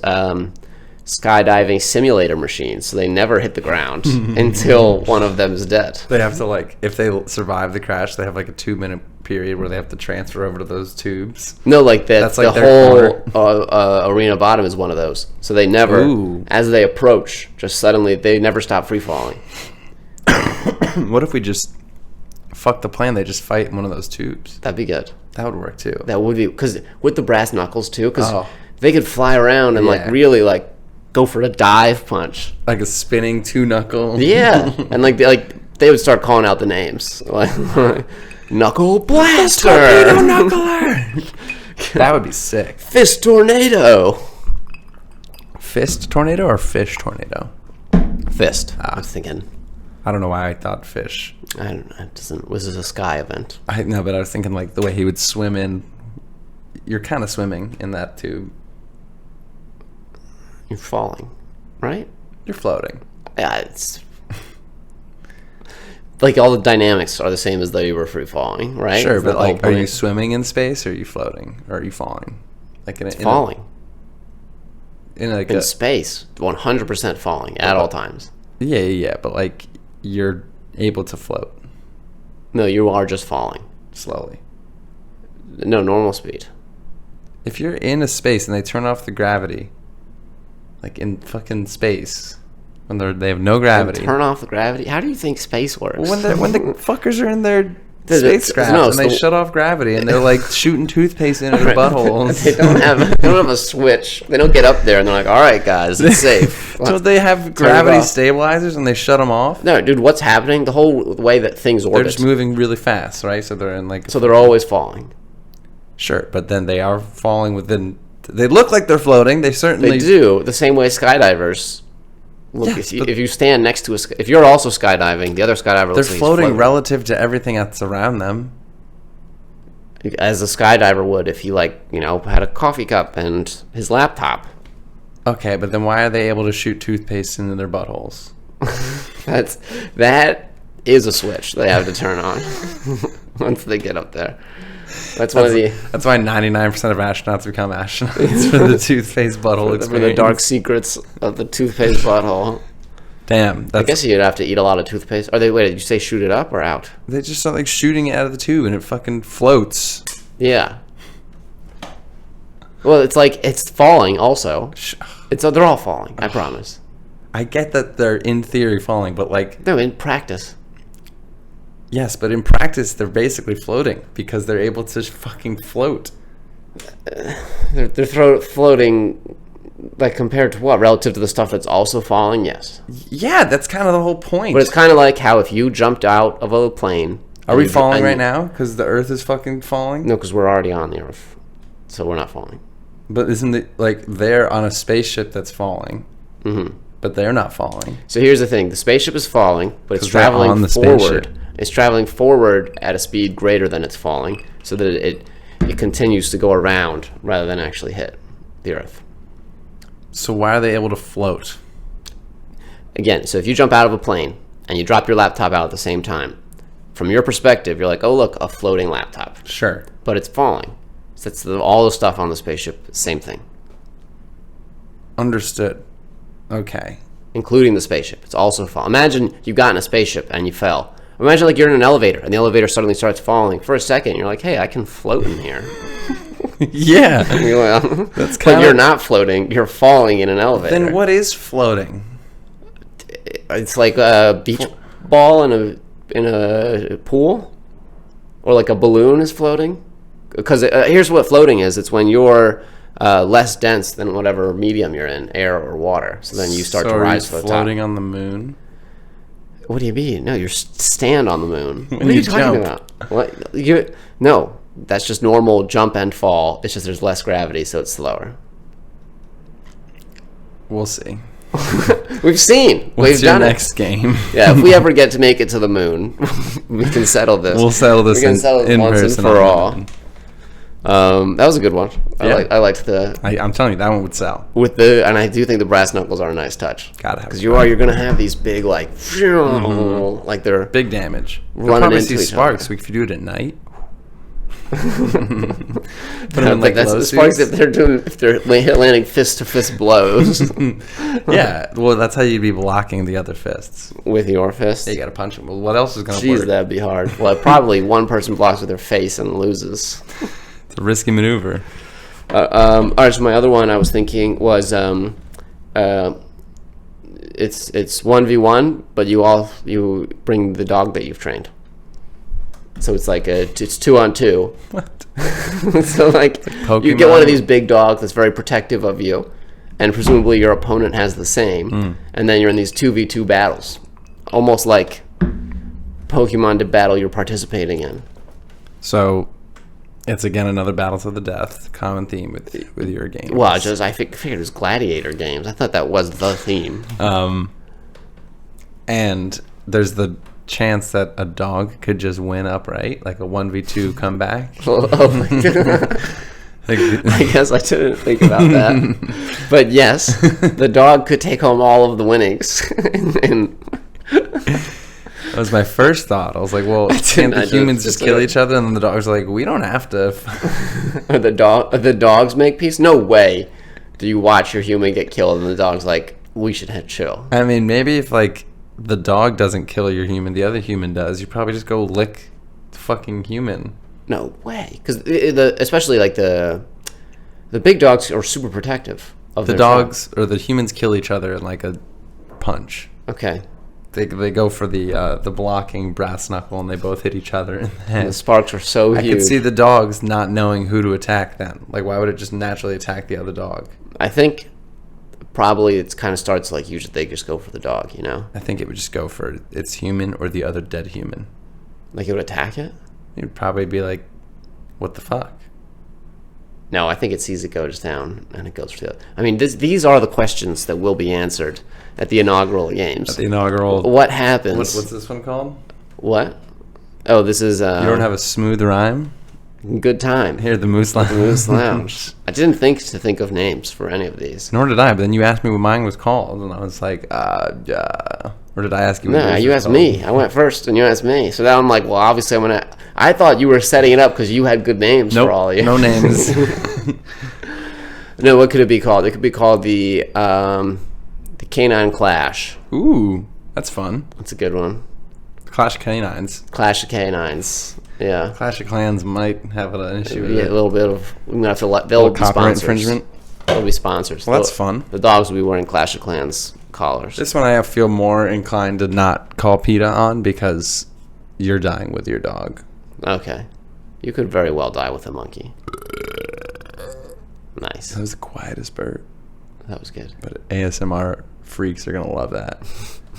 skydiving simulator machines, so they never hit the ground until one of them's dead. They have to, like, if they survive the crash, they have like a 2-minute period where they have to transfer over to those tubes. No, like that's like the whole arena bottom is one of those. So they never, as they approach, just suddenly they never stop free falling. What if we just fuck the plane? They just fight in one of those tubes. That'd be good. That would work too. That would be, because with the brass knuckles too, because they could fly around and like really like go for a dive punch, like a spinning 2-knuckle. Yeah, and like they would start calling out the names like Knuckle Blaster, Torpedo Knuckler. That would be sick. Fist Tornado. Fist Tornado or Fish Tornado? Fist. I was thinking. I don't know why I thought fish. I don't know. It doesn't. Was this a sky event? I know, but I was thinking like the way he would swim in. You're kind of swimming in that tube. You're falling, right? You're floating. Yeah, it's like all the dynamics are the same as though you were free falling, right? Sure, but like, are you swimming in space, or are you floating, or are you falling? Like falling. In space, 100% falling at all times. Yeah, but like you're able to float. No, you are just falling slowly. No, normal speed. If you're in a space and they turn off the gravity, like in fucking space, when they have no gravity. Turn off the gravity? How do you think space works? When the fuckers are in their spacecraft and they shut off gravity and they're like shooting toothpaste into their buttholes. They don't have a switch. They don't get up there and they're like, all right, guys, it's safe. So they have gravity stabilizers and they shut them off? No, dude, what's happening? The whole way that things orbit. They're just moving really fast, right? So they're in like... So they're always falling. Sure, but then they are falling within... They look like they're floating. They certainly... They do, the same way skydivers... Look, if you stand next to if you're also skydiving, the other skydiver looks like he's floating relative to everything that's around them. As a skydiver would if he had a coffee cup and his laptop. Okay, but then why are they able to shoot toothpaste into their buttholes? That is a switch they have to turn on once they get up there. That's why 99% of astronauts become astronauts for the toothpaste butthole experience. For the dark secrets of the toothpaste butthole. Damn. I guess you'd have to eat a lot of toothpaste. Did you say shoot it up or out? They just start like shooting it out of the tube and it fucking floats. Yeah. Well, it's like it's falling also. They're all falling, I promise. I get that they're in theory falling, but like... No, in practice. Yes, but in practice, they're basically floating because they're able to fucking float. They're floating, like, compared to what? Relative to the stuff that's also falling? Yes. Yeah, that's kind of the whole point. But it's kind of like how if you jumped out of a plane... Are we falling right now? Because the Earth is fucking falling? No, because we're already on the Earth. So we're not falling. But isn't it, like, they're on a spaceship that's falling? Mm-hmm. But they're not falling. So here's the thing. The spaceship is falling, but it's traveling forward. Spaceship. It's traveling forward at a speed greater than it's falling, so that it continues to go around rather than actually hit the Earth. So why are they able to float? Again, so if you jump out of a plane and you drop your laptop out at the same time, from your perspective, you're like, oh, look, a floating laptop. Sure. But it's falling. So it's all the stuff on the spaceship, same thing. Understood. Okay. Including the spaceship. It's also falling. Imagine you got in a spaceship and you fell. Imagine like you're in an elevator and the elevator suddenly starts falling. For a second, you're like, hey, I can float in here. Yeah. Well, but you're not floating. You're falling in an elevator. Then what is floating? It's like a beach ball in a pool, or like a balloon is floating. Because here's what floating is. It's when you're less dense than whatever medium you're in, air or water. So then you start to rise to the top. Floating on the moon? What do you mean? No, you're stand on the moon. What are you you talking about? What? No, that's just normal jump and fall. It's just there's less gravity, so it's slower. We'll see. We've seen. What's your next game? Yeah, if we ever get to make it to the moon, we can settle this. We'll settle this in once person and for all. That was a good one. Yeah. I liked the. I'm telling you, that one would sell. And I do think the brass knuckles are a nice touch. Gotta have. Because you're gonna have these big like they're big damage. Running probably into see each sparks. other. We could do it at night. Put them in like that's the sparks if they're landing fist to fist blows. Yeah, well, that's how you'd be blocking the other fists With your fist. Yeah, you gotta punch them. Well, what else is gonna Jeez, work? that'd be hard. Well, probably one person blocks with their face and loses. It's a risky maneuver. All right, so my other one I was thinking was it's 1v1, but you bring the dog that you've trained. So it's like it's 2-on-2. What? So like you get one of these big dogs that's very protective of you, and presumably your opponent has the same, and then you're in these 2v2 battles, almost like Pokemon battle you're participating in. So it's again another battle to the death, common theme with your games. Well, I figured it was gladiator games. I thought that was the theme. And there's the chance that a dog could just win upright, like a 1v2 comeback. Oh my God. I guess I didn't think about that. But yes, the dog could take home all of the winnings. That was my first thought. I was like, well, can't the humans just kill each other? And then the dogs are like, we don't have to. The dogs make peace? No way do you watch your human get killed and the dog's like, we should have chill. I mean, maybe if like the dog doesn't kill your human, the other human does, you probably just go lick the fucking human. No way. Because especially like the big dogs are super protective of the dogs or the humans kill each other in like a punch. Okay. They go for the blocking brass knuckle and they both hit each other in the head. And the sparks are so huge. I could see the dogs not knowing who to attack then. Like, why would it just naturally attack the other dog? I think probably it kind of starts like usually they just go for the dog, you know? I think it would just go for its human or the other dead human. Like it would attack it? It would probably be like, what the fuck? No, I think it sees it go just down and it goes for the other. I mean, these are the questions that will be answered at the inaugural games. At the inaugural. What happens? What's this one called? What? Oh, this is. You don't have a smooth rhyme? Good time. Here, the Moose Lounge. The Moose Lounge. I didn't think of names for any of these. Nor did I, but then you asked me what mine was called, and I was like, yeah. Or did I ask you what No, yours you was asked called? me. I went first, and you asked me. So now I'm like, well, obviously I'm going to... I thought you were setting it up because you had good names Nope, for all of you. no names. No, what could it be called? It could be called the Canine Clash. Ooh, that's fun. That's a good one. Clash of Canines. Clash of Canines. Yeah. Clash of Clans might have an issue with Yeah, it. a little bit of... We're going to have to let... They'll be Copyright sponsors. infringement. They'll be sponsors. Well, that's fun. The dogs will be wearing Clash of Clans collars. This one I feel more inclined to not call PETA on because you're dying with your dog. Okay. You could very well die with a monkey. Nice. That was the quietest bird. That was good. But ASMR freaks are going to love that.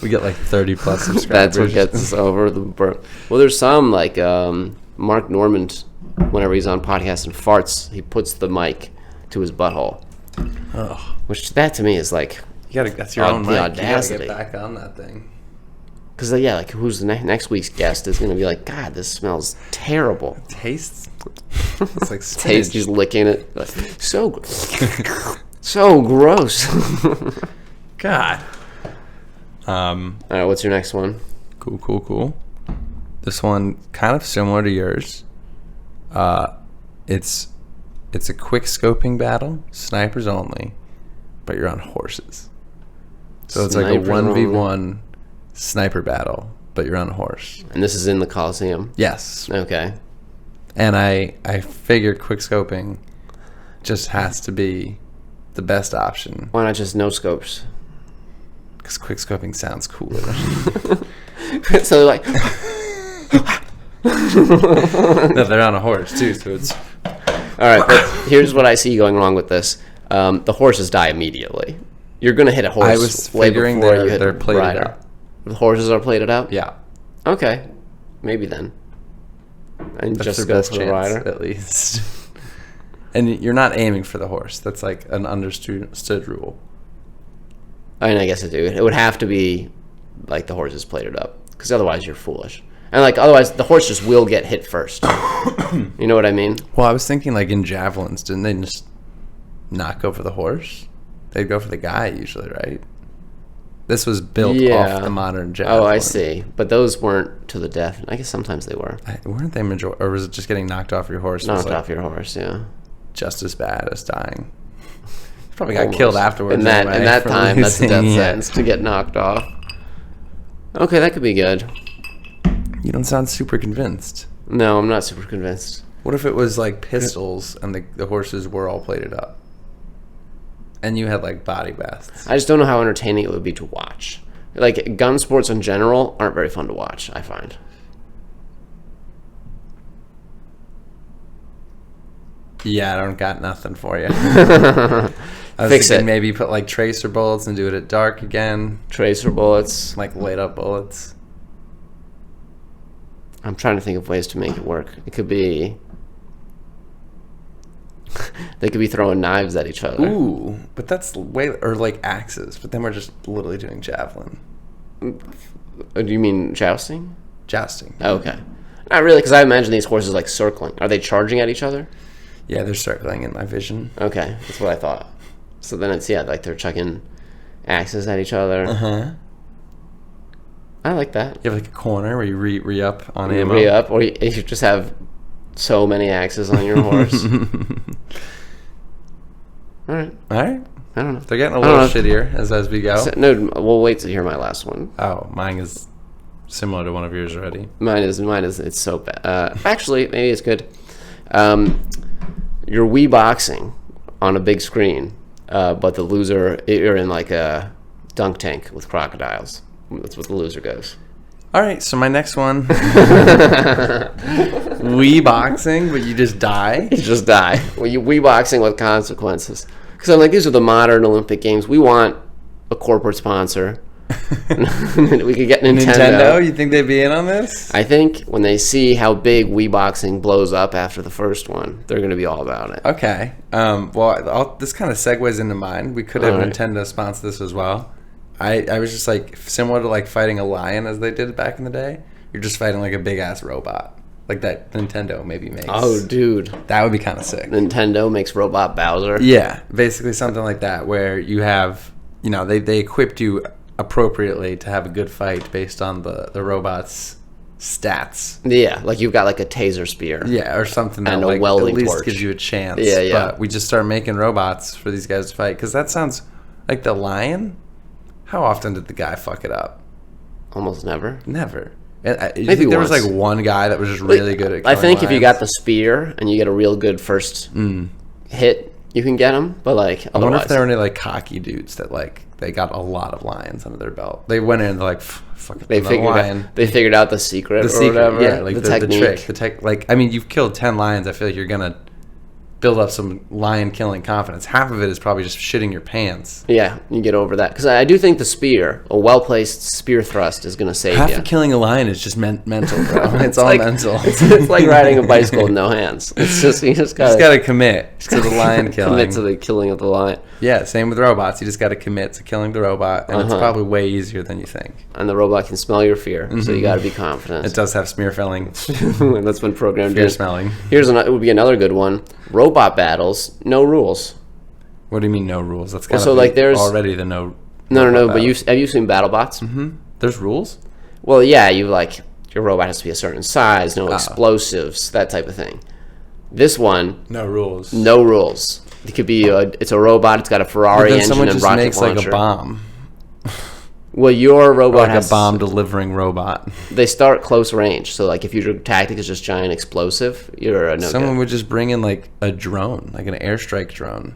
We get like 30 plus subscribers. That's what gets us over the burn. Well, there's some like Mark Normand, whenever he's on podcast and farts, he puts the mic to his butthole. Oh, Which that to me is like, that's your own the mic. audacity. You gotta get back on that thing. because yeah, like who's the next week's guest is going to be like, God, this smells terrible. Tastes. It's like spinach. Taste, just licking it, like, so gross. God. All right, what's your next one? Cool. This one kind of similar to yours. It's a quick scoping battle, snipers only, but you're on horses. So it's like a Snipers 1v1 sniper battle, but you're on a horse. And this is in the Coliseum. Yes. Okay. And I figured quick scoping just has to be the best option Why not just no scopes? because quick scoping sounds cooler. So like, No, they're on a horse too, so it's all right. But here's what I see going wrong with this: the horses die immediately. You're gonna hit a horse. I was way figuring before you hit they're the plated rider. up. The horses are plated up. Yeah. Okay, maybe then. And That's just their go best for the chance, rider. at least. And you're not aiming for the horse. That's like an understood rule. I mean, I guess it would have to be like the horse is plated up, because otherwise you're foolish. And like otherwise, the horse just will get hit first. You know what I mean? Well, I was thinking like in javelins, didn't they just not go for the horse? They'd go for the guy usually, right? This was built off the modern javelin. Oh, I see. But those weren't to the death. I guess sometimes they were. Weren't they or was it just getting knocked off your horse? Knocked was, like, off your horse, yeah. just as bad as dying. Probably got Almost. killed afterwards. In that anyway, for time, that's a death losing, yeah. sentence to get knocked off. Okay, that could be good. You don't sound super convinced. No, I'm not super convinced. What if it was like pistols and the horses were all plated up? And you had like body vests. I just don't know how entertaining it would be to watch. Like, gun sports in general aren't very fun to watch, I find. Yeah, I don't got nothing for you. I was Fix thinking it. maybe put like tracer bullets and do it at dark again. Tracer bullets. Like light up bullets. I'm trying to think of ways to make it work. It could be... They could be throwing knives at each other. Ooh, but that's or like axes. But then we're just literally doing javelin. Do you mean jousting? Jousting. Oh, okay. Not really, because I imagine these horses like circling. Are they charging at each other? Yeah, they're circling in my vision. Okay, that's what I thought. So then it's, yeah, like they're chucking axes at each other. Uh-huh. I like that. You have like a corner where you re-up on You ammo. re-up, or you just have so many axes on your horse. All right. All right. I don't know. They're getting a I don't little shittier as we go. No, we'll wait to hear my last one. Oh, mine is similar to one of yours already. Mine is, it's so bad. Actually, maybe it's good. You're Wii boxing on a big screen, but the loser, you're in like a dunk tank with crocodiles. That's what the loser goes. All right, so my next one, Wii boxing, but you just die. You just die. Well, you Wii boxing with consequences. Because I'm like, these are the modern Olympic Games. We want a corporate sponsor. We could get Nintendo. You think they'd be in on this? I think when they see how big Wii boxing blows up after the first one, they're going to be all about it. Okay. Well, this kind of segues into mine. We could have Nintendo sponsor this as well. I was just like similar to like fighting a lion as they did back in the day. You're just fighting like a big ass robot. like that Nintendo maybe makes. Oh, dude. That would be kind of sick. Nintendo makes Robot Bowser. Yeah, basically something like that, where you have, they equipped you appropriately to have a good fight based on the robot's stats. Yeah, like you've got like a taser spear. Yeah, or something that And a like, at welding least torch. gives you a chance. Yeah, yeah. But we just start making robots for these guys to fight, because that sounds like the lion. How often did the guy fuck it up? Almost never. Never. And Maybe there was once. like one guy that was just really good at I think killing if you got the spear and you get a real good first hit, you can get him. But like, I wonder otherwise, if there were any like cocky dudes that like they got a lot of lions under their belt. They went in and they're like, fuck it, they another lion. figured out the secret, or whatever. Yeah, like the technique. trick, like, I mean, you've killed 10 lions. I feel like you're gonna build up some lion killing confidence. Half of it is probably just shitting your pants. Yeah, you get over that, because I do think the spear, a well placed spear thrust, is going to save Half you. of killing a lion is just mental, bro. It's all like, mental. It's like riding a bicycle with no hands. It's just you just gotta commit to the lion killing. commit to the killing of the lion. Yeah, same with robots. You just got to commit to killing the robot, and it's probably way easier than you think. And the robot can smell your fear, so you got to be confident. It does have smear felling, That's been programmed fear in. smelling. It would be another good one. Robot battles, no rules. What do you mean no rules? That's kind so of like there's already the no. No. But have you seen BattleBots? Mm-hmm. There's rules. Well, yeah. Your robot has to be a certain size, no explosives, that type of thing. This one, No rules. no rules. It could be it's a robot. It's got a Ferrari Then engine someone and just rocket makes launcher. like a bomb, Well, your robot like has a bomb delivering robot. They start close range. So like if your tactic is just giant explosive, you're a no. Someone would just bring in like a drone, like an airstrike drone.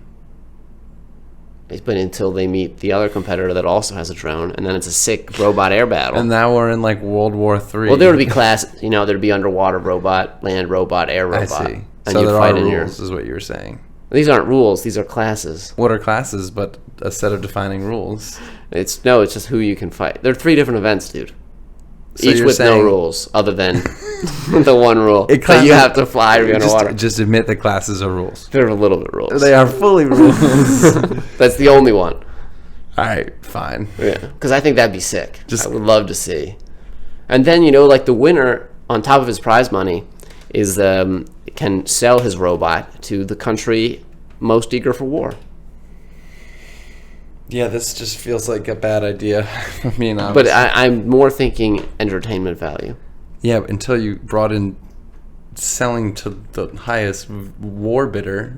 But until they meet the other competitor that also has a drone, and then it's a sick robot air battle. And now we're in like World War III. Well, there would be there'd be underwater robot, land robot, air robot. I see. And So you'd there fight are in rules, is what you were saying. These aren't rules. These are classes. What are classes but a set of defining rules? It's just who you can fight. There are 3 different events, dude. So Each you're with no saying- rules, other than the one rule that classes- you have to fly or be underwater. Just admit that classes are rules. There are a little bit rules. They are fully rules. That's the only one. All right, fine. Yeah, because I think that'd be sick. Just- I would love to see. And then like the winner, on top of his prize money, is can sell his robot to the country most eager for war. Yeah, this just feels like a bad idea. I mean, But I'm more thinking entertainment value. yeah, until you brought in selling to the highest war bidder,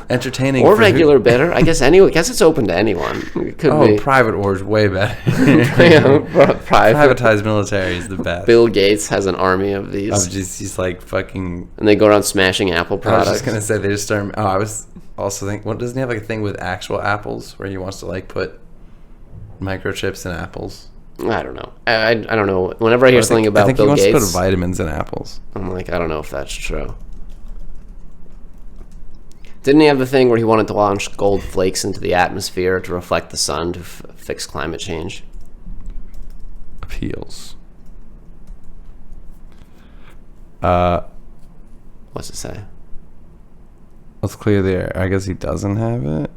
entertaining Or for who- regular bidder. I guess it's open to anyone. It could Oh, be. private war is way better. Private. Privatized military is the best. Bill Gates has an army of these. He's like fucking. And they go around smashing Apple I was products. just gonna say they just start. Oh, I was also thinking. What doesn't he have like a thing with actual apples where he wants to like put microchips in apples? I don't know. I don't know. Whenever I hear something I about think Bill he wants Gates, to put vitamins in apples. I'm like, I don't know if that's true. Didn't he have the thing where he wanted to launch gold flakes into the atmosphere to reflect the sun to fix climate change? Appeals. What's it say? Let's clear the air. I guess he doesn't have it.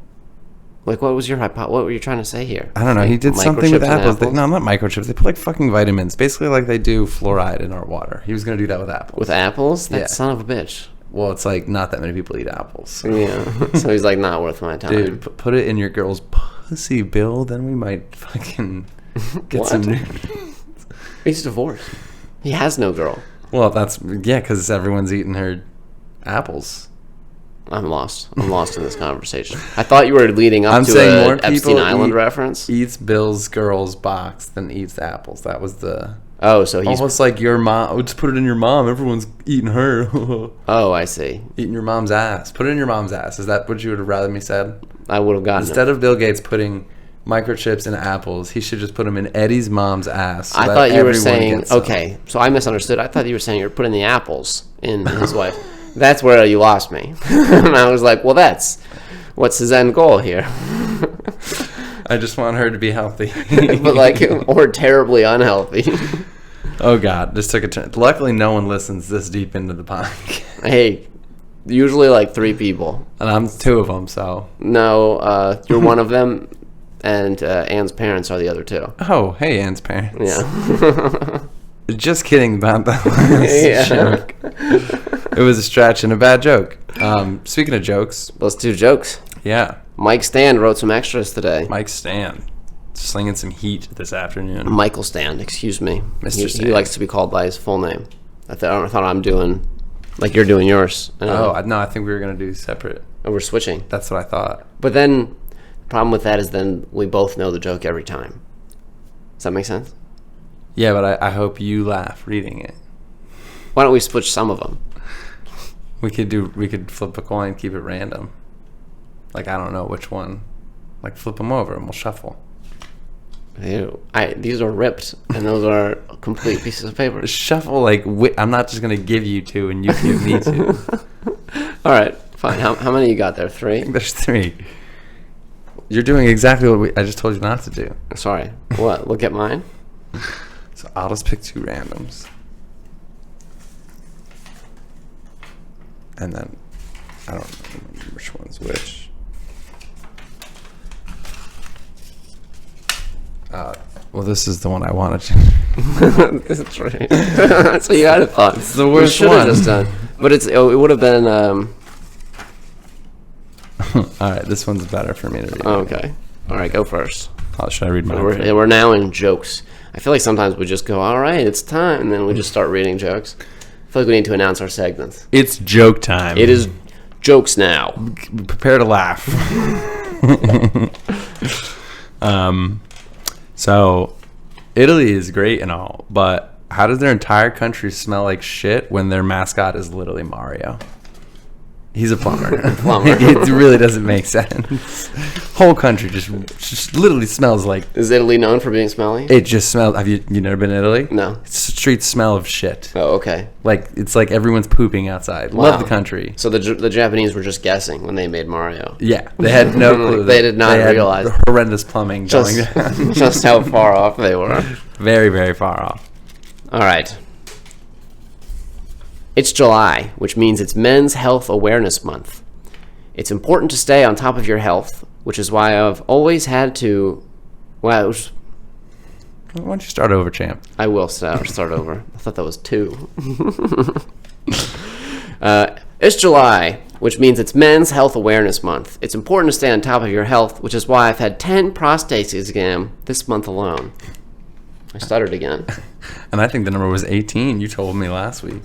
Like, what was your what were you trying to say here? I don't know. He did something with Microchips in apples. apples? No, not microchips. They put like fucking vitamins. Basically like they do fluoride in our water. He was going to do that with apples. With apples? That Yeah. son of a bitch. Well, it's like not that many people eat apples. So. Yeah. So he's like, not worth my time. Dude, put it in your girl's pussy, Bill. Then we might fucking get What? some new... He's divorced. He has no girl. Well, because everyone's eating her apples. I'm lost. I'm lost in this conversation. I thought you were leading up I'm to saying more an Epstein people Island reference. Eats Bill's girl's box than eats the apples. That was the... Oh, so he's... Almost like your mom. Oh, just put it in your mom. Everyone's eating her. Oh, I see. Eating your mom's ass. Put it in your mom's ass. Is that what you would have rather me said? I would have gotten Instead of Bill Gates putting microchips in apples, he should just put them in Eddie's mom's ass. So I that thought you were everyone saying... gets some. Okay, so I misunderstood. I thought you were saying you were putting the apples in his wife. That's where you lost me. And I was like, well, what's his end goal here? I just want her to be healthy. But like, or terribly unhealthy. Oh God, this took a turn. Luckily, no one listens this deep into the podcast, Hey, usually like 3 people. and I'm 2 of them. So, No, you're one of them, and Anne's parents are the other 2. oh hey, Anne's parents. Yeah. Just kidding about that last joke. It was a stretch and a bad joke. Speaking of jokes. Let's do jokes. Yeah. Mike Stand wrote some extras today. Mike Stan. Slinging some heat this afternoon. Michael Stand, excuse me. Mr. Stan. He likes to be called by his full name. I thought I'm doing like you're doing yours. No, I think we were going to do separate. Oh, we're switching. That's what I thought. But then, the problem with that is then we both know the joke every time. Does that make sense? Yeah, but I hope you laugh reading it. Why don't we switch some of them? We could flip a coin, keep it random. Like, I don't know which one. Like, flip them over and we'll shuffle. Ew. These are ripped, and those are complete pieces of paper. Shuffle, like, I'm not just going to give you two and you give me two. All right, fine. How many you got there? 3? There's 3. You're doing exactly what I just told you not to do. Sorry. What? Look at mine? So I'll just pick 2 randoms. And then I don't remember which one's which. Well, this is the one I wanted to. That's right. That's what you had thought. It's the worst we one. Just done. But it would have been. All right, this one's better for me to read. Okay. All right, go first. Should I read mine? We're now in jokes. I feel like sometimes we just go, all right, it's time, and then we just start reading jokes. I feel like we need to announce our segments. It's joke time. It is jokes now. Prepare to laugh. So, Italy is great and all, but how does their entire country smell like shit when their mascot is literally Mario? He's a plumber. It really doesn't make sense. Whole country just literally smells like. Is Italy known for being smelly? It just smells. Have you never been to Italy? No. It's a street smell of shit. Oh, okay. Like it's like everyone's pooping outside. Wow. Love the country. So the Japanese were just guessing when they made Mario. Yeah, they had no clue. They did not realize horrendous plumbing going down. Just how far off they were. Very, very far off. All right. It's July, which means it's Men's Health Awareness Month. It's important to stay on top of your health, which is why I've always had to. Well, Why don't you start over, champ? I will start over. I thought that was 2. It's July, which means it's Men's Health Awareness Month. It's important to stay on top of your health, which is why I've had 10 prostate exams this month alone. I stuttered again. And I think the number was 18. You told me last week.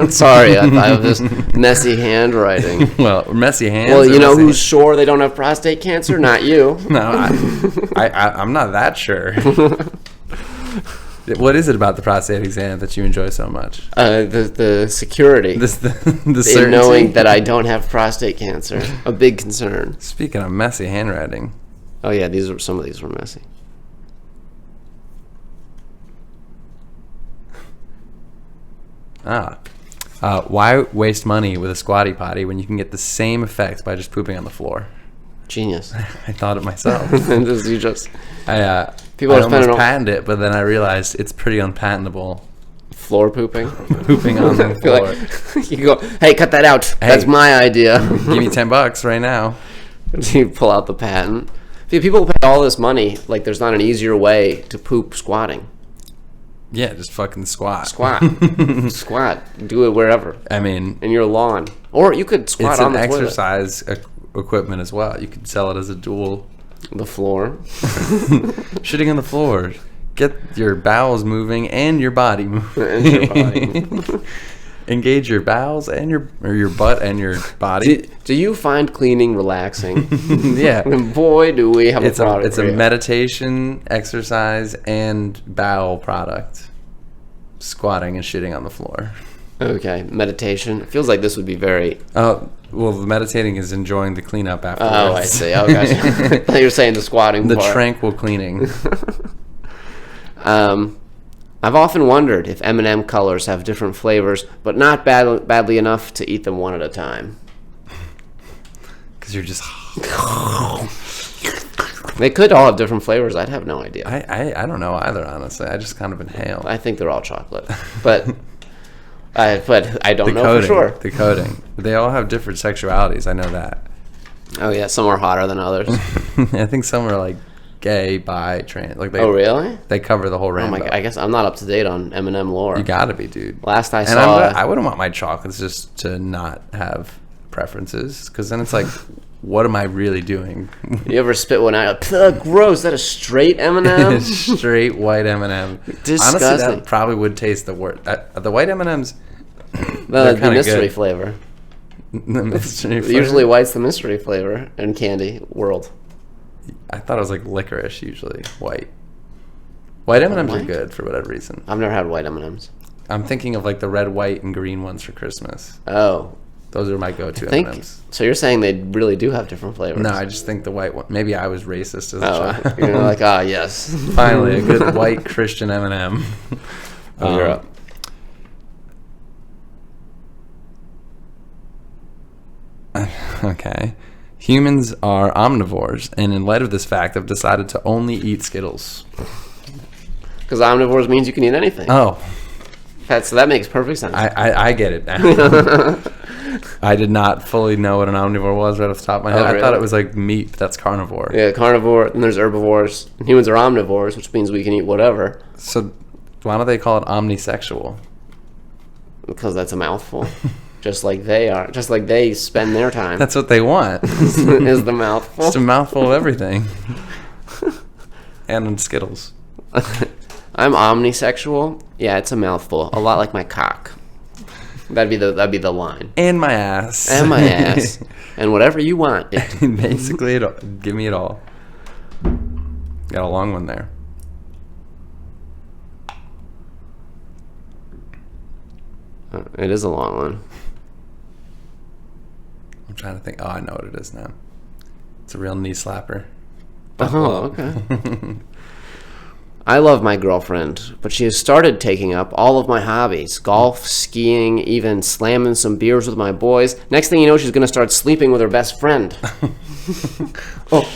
Sorry, I was just messy handwriting. Well, messy hands. Well, you know who's sure they don't have prostate cancer? Not you. No, I'm not that sure. What is it about the prostate exam that you enjoy so much? The security. The certainty? In knowing that I don't have prostate cancer. A big concern. Speaking of messy handwriting. Oh yeah, some of these were messy. Why waste money with a squatty potty when you can get the same effect by just pooping on the floor? Genius. I thought it myself. People I are almost patented it, but then I realized it's pretty unpatentable. Floor pooping? Pooping on the floor. You go, hey, cut that out. Hey, that's my idea. Give me $10 right now. You pull out the patent. People pay all this money, like there's not an easier way to poop squatting. Yeah, just fucking squat. Squat. Do it wherever. I mean, in your lawn. Or you could squat on the toilet. It's an exercise equipment as well. You could sell it as a dual. The floor. Shitting on the floor. Get your bowels moving and your body moving. Engage your bowels and your butt and your body. Do you find cleaning relaxing? Yeah. Boy, do we have a product. It's a meditation, exercise, and bowel product. Squatting and shitting on the floor. Okay, meditation. It feels like this would be very... Well, the meditating is enjoying the cleanup afterwards. Oh, I see. Oh, gosh. I thought you were saying the squatting the part. tranquil cleaning. I've often wondered if M&M colors have different flavors, but not badly enough to eat them one at a time. Because you're just... They could all have different flavors. I'd have no idea. I don't know either, honestly. I just kind of inhale. I think they're all chocolate. But I don't know for sure. The coating. They all have different sexualities. I know that. Oh, yeah. Some are hotter than others. I think some are like gay, bi, trans. Like Oh, really? They cover the whole Oh rainbow. my god! I guess I'm not up to date on M&M lore. You gotta be, dude. Last I And saw, I wouldn't want my chocolates just to not have preferences, because then it's like, what am I really doing? you ever spit one out? Ugh, gross! Is that a straight M&M? Straight white M&M. Disgusting. Honestly, that probably would taste the worst. The white M&Ms, No, the mystery good. flavor. The mystery flavor. Usually, white's the mystery flavor in candy world. I thought it was like licorice. Usually white. White M&Ms are white? good for whatever reason. I've never had white M&Ms. I'm thinking of like the red, white, and green ones for Christmas. Oh, Those are my go-to think M&Ms. so. You're saying they really do have different flavors? No, I just think the white one. Maybe I was racist as a Oh, child. you're like, yes. Finally, a good white Christian M&M. Oh, you're up. Okay. Humans are omnivores, and in light of this fact, have decided to only eat Skittles. Because omnivores means you can eat anything. Oh, So that makes perfect sense. I get it now. I did not fully know what an omnivore was right off the top of my head. Oh, I thought really? it was like meat, but that's carnivore. Yeah, carnivore, and there's herbivores. And humans are omnivores, which means we can eat whatever. So why don't they call it omnisexual? Because that's a mouthful. Just like they are. Just like they spend their time. That's what they want. is the mouthful. Just a mouthful of everything. And Skittles. I'm omnisexual. Yeah, it's a mouthful. A lot like my cock. That'd be the line. And my ass. And my ass. And whatever you want. Basically, it all. Give me it all. Got a long one there. It is a long one. I'm trying to think. Oh, I know what it is now. It's a real knee slapper. Oh, okay. I love my girlfriend, but she has started taking up all of my hobbies. Golf, skiing, even slamming some beers with my boys. Next thing you know, she's going to start sleeping with her best friend.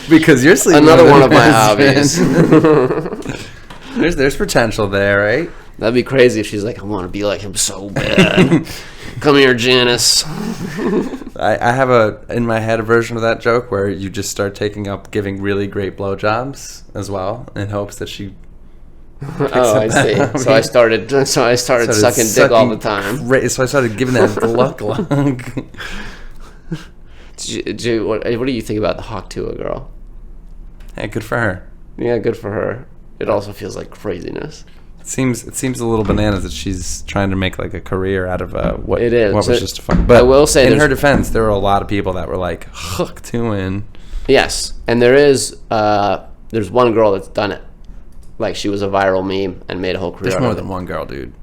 Because you're sleeping. Another with one her of my best hobbies. friend. There's potential there, right? That'd be crazy if she's like, I want to be like him so bad. Come here, Janice. I have in my head a version of that joke where you just start taking up giving really great blowjobs as well in hopes that she. Oh, I see. So I started sucking dick all the time. So I started giving that glug glug. What do you think about the Hawk Tuah girl? Hey, good for her. Yeah, good for her. It also feels like craziness. It seems a little bananas that she's trying to make like a career out of what It is. what was So, just a fun. But I will say, in her defense, there were a lot of people that were like hooked to in. Yes, and there's one girl that's done it. Like, she was a viral meme and made a whole career There's out more of than it. one girl, dude.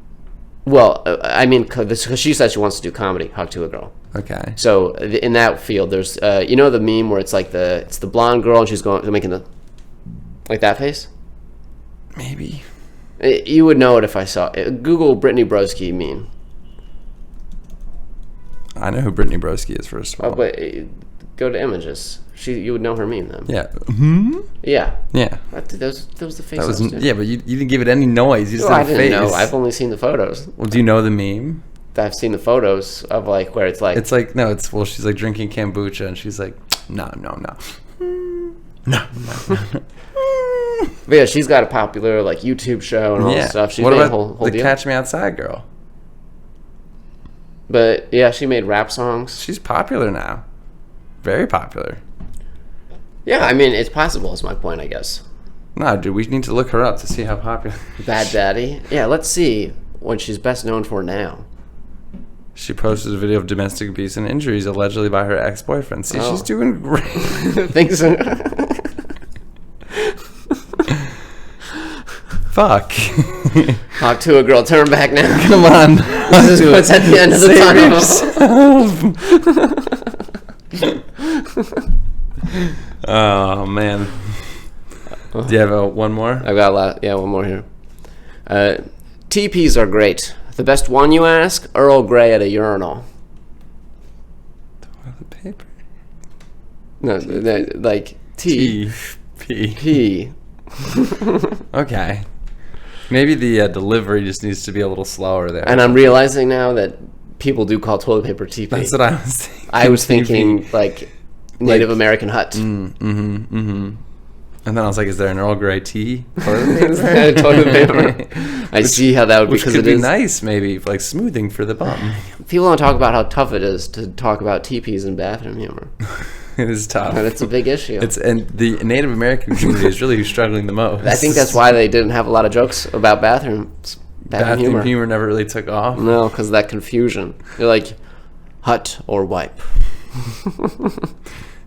Well, I mean, because she said she wants to do comedy, Hawk Tuah girl. Okay. So in that field, there's you know the meme where it's like it's the blonde girl and she's making the like that face. Maybe. You would know it if I saw it. Google Brittany Broski meme. I know who Brittany Broski is, first of all. Oh, but go to images. You would know her meme then. Yeah. Hmm? Yeah. Yeah. That was the face. That was I was doing. yeah, but you didn't give it any noise. You just Well, I did a didn't face. know. I've only seen the photos. Well, do you know the meme? I've seen the photos of like where it's like It's like no, it's she's like drinking kombucha and she's like no. But yeah, she's got a popular like YouTube show and all this stuff. She's What made about a whole the deal. Catch Me Outside girl? But yeah, she made rap songs. She's popular now. Very popular. Yeah, I mean it's possible. Is my point, I guess. No, dude, we need to look her up to see how popular. Bad Daddy. Yeah, let's see what she's best known for now. She posted a video of domestic abuse and injuries allegedly by her ex-boyfriend. See, she's doing great. Thanks. Fuck. Talk to a girl. Turn back now. Come on. This is what's at the end of the tunnel. Oh man. Do you have one more? I've got a lot. Yeah, one more here. TPs are great. The best one, you ask? Earl Grey at a urinal. Toilet paper. No, like T. P. P. Okay. Maybe the delivery just needs to be a little slower there. And I'm realizing now that people do call toilet paper TP. That's what I was thinking. I was thinking like Native American hut. And then I was like, is there an Earl Grey tea toilet paper? Toilet paper. I see how that would be, Which because could it be is nice, maybe, like smoothing for the bum. People don't talk about how tough it is to talk about teepees and bathroom humor. It is tough. And it's a big issue. And the Native American community is really struggling the most. I think that's why they didn't have a lot of jokes about bathroom humor never really took off. No, because of that confusion. You're like, hut or wipe.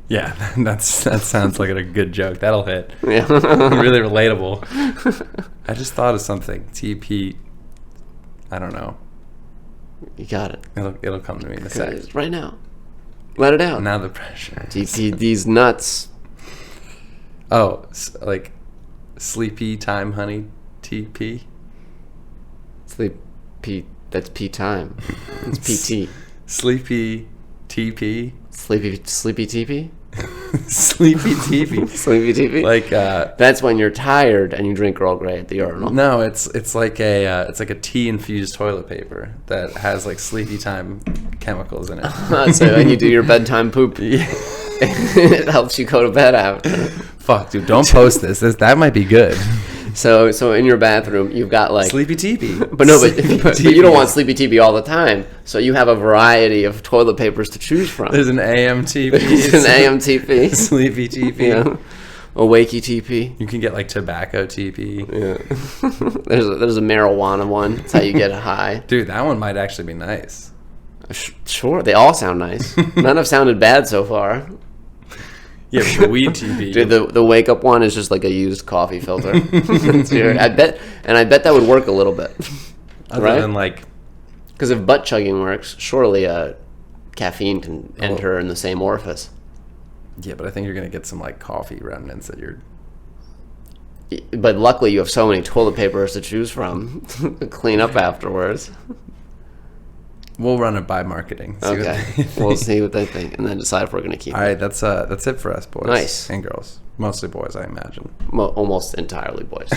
Yeah, that sounds like a good joke. That'll hit. Yeah. Really relatable. I just thought of something. TP. I don't know. You got it. It'll come to me in a sec. Right now. Let it out. Now the pressure. TP these nuts. Oh, like sleepy time, honey. TP. Sleepy. That's P time. It's PT. Sleepy TP. Sleepy TP. Sleepy TP. Sleepy TP. Like that's when you're tired and you drink Earl Grey at the urinal. No, it's like a tea infused toilet paper that has like sleepy time chemicals in it. So when you do your bedtime poop, Yeah. it helps you go to bed after. Fuck, dude, don't post this. That might be good. So in your bathroom, you've got like Sleepy TP. But you don't want Sleepy TP all the time. So you have a variety of toilet papers to choose from. There's an AMTP. There's an AMTP. Sleepy TP. Yeah. A wakey TP. You can get like tobacco TP. Yeah. there's a marijuana one. That's how you get high. Dude, that one might actually be nice. Sure, they all sound nice. None have sounded bad so far. Yeah, but the weed TP. Dude, the wake up one is just like a used coffee filter. I bet that would work a little bit. Other than like, because if butt chugging works, surely caffeine can enter in the same orifice. yeah, but I think you're gonna get some like coffee remnants that you're. But luckily, you have so many toilet papers to choose from to clean up afterwards. We'll run it by marketing. Okay, we'll see what they think, and then decide if we're gonna keep. All right, that's it for us, boys. Nice. And girls, mostly boys, I imagine. Almost entirely boys.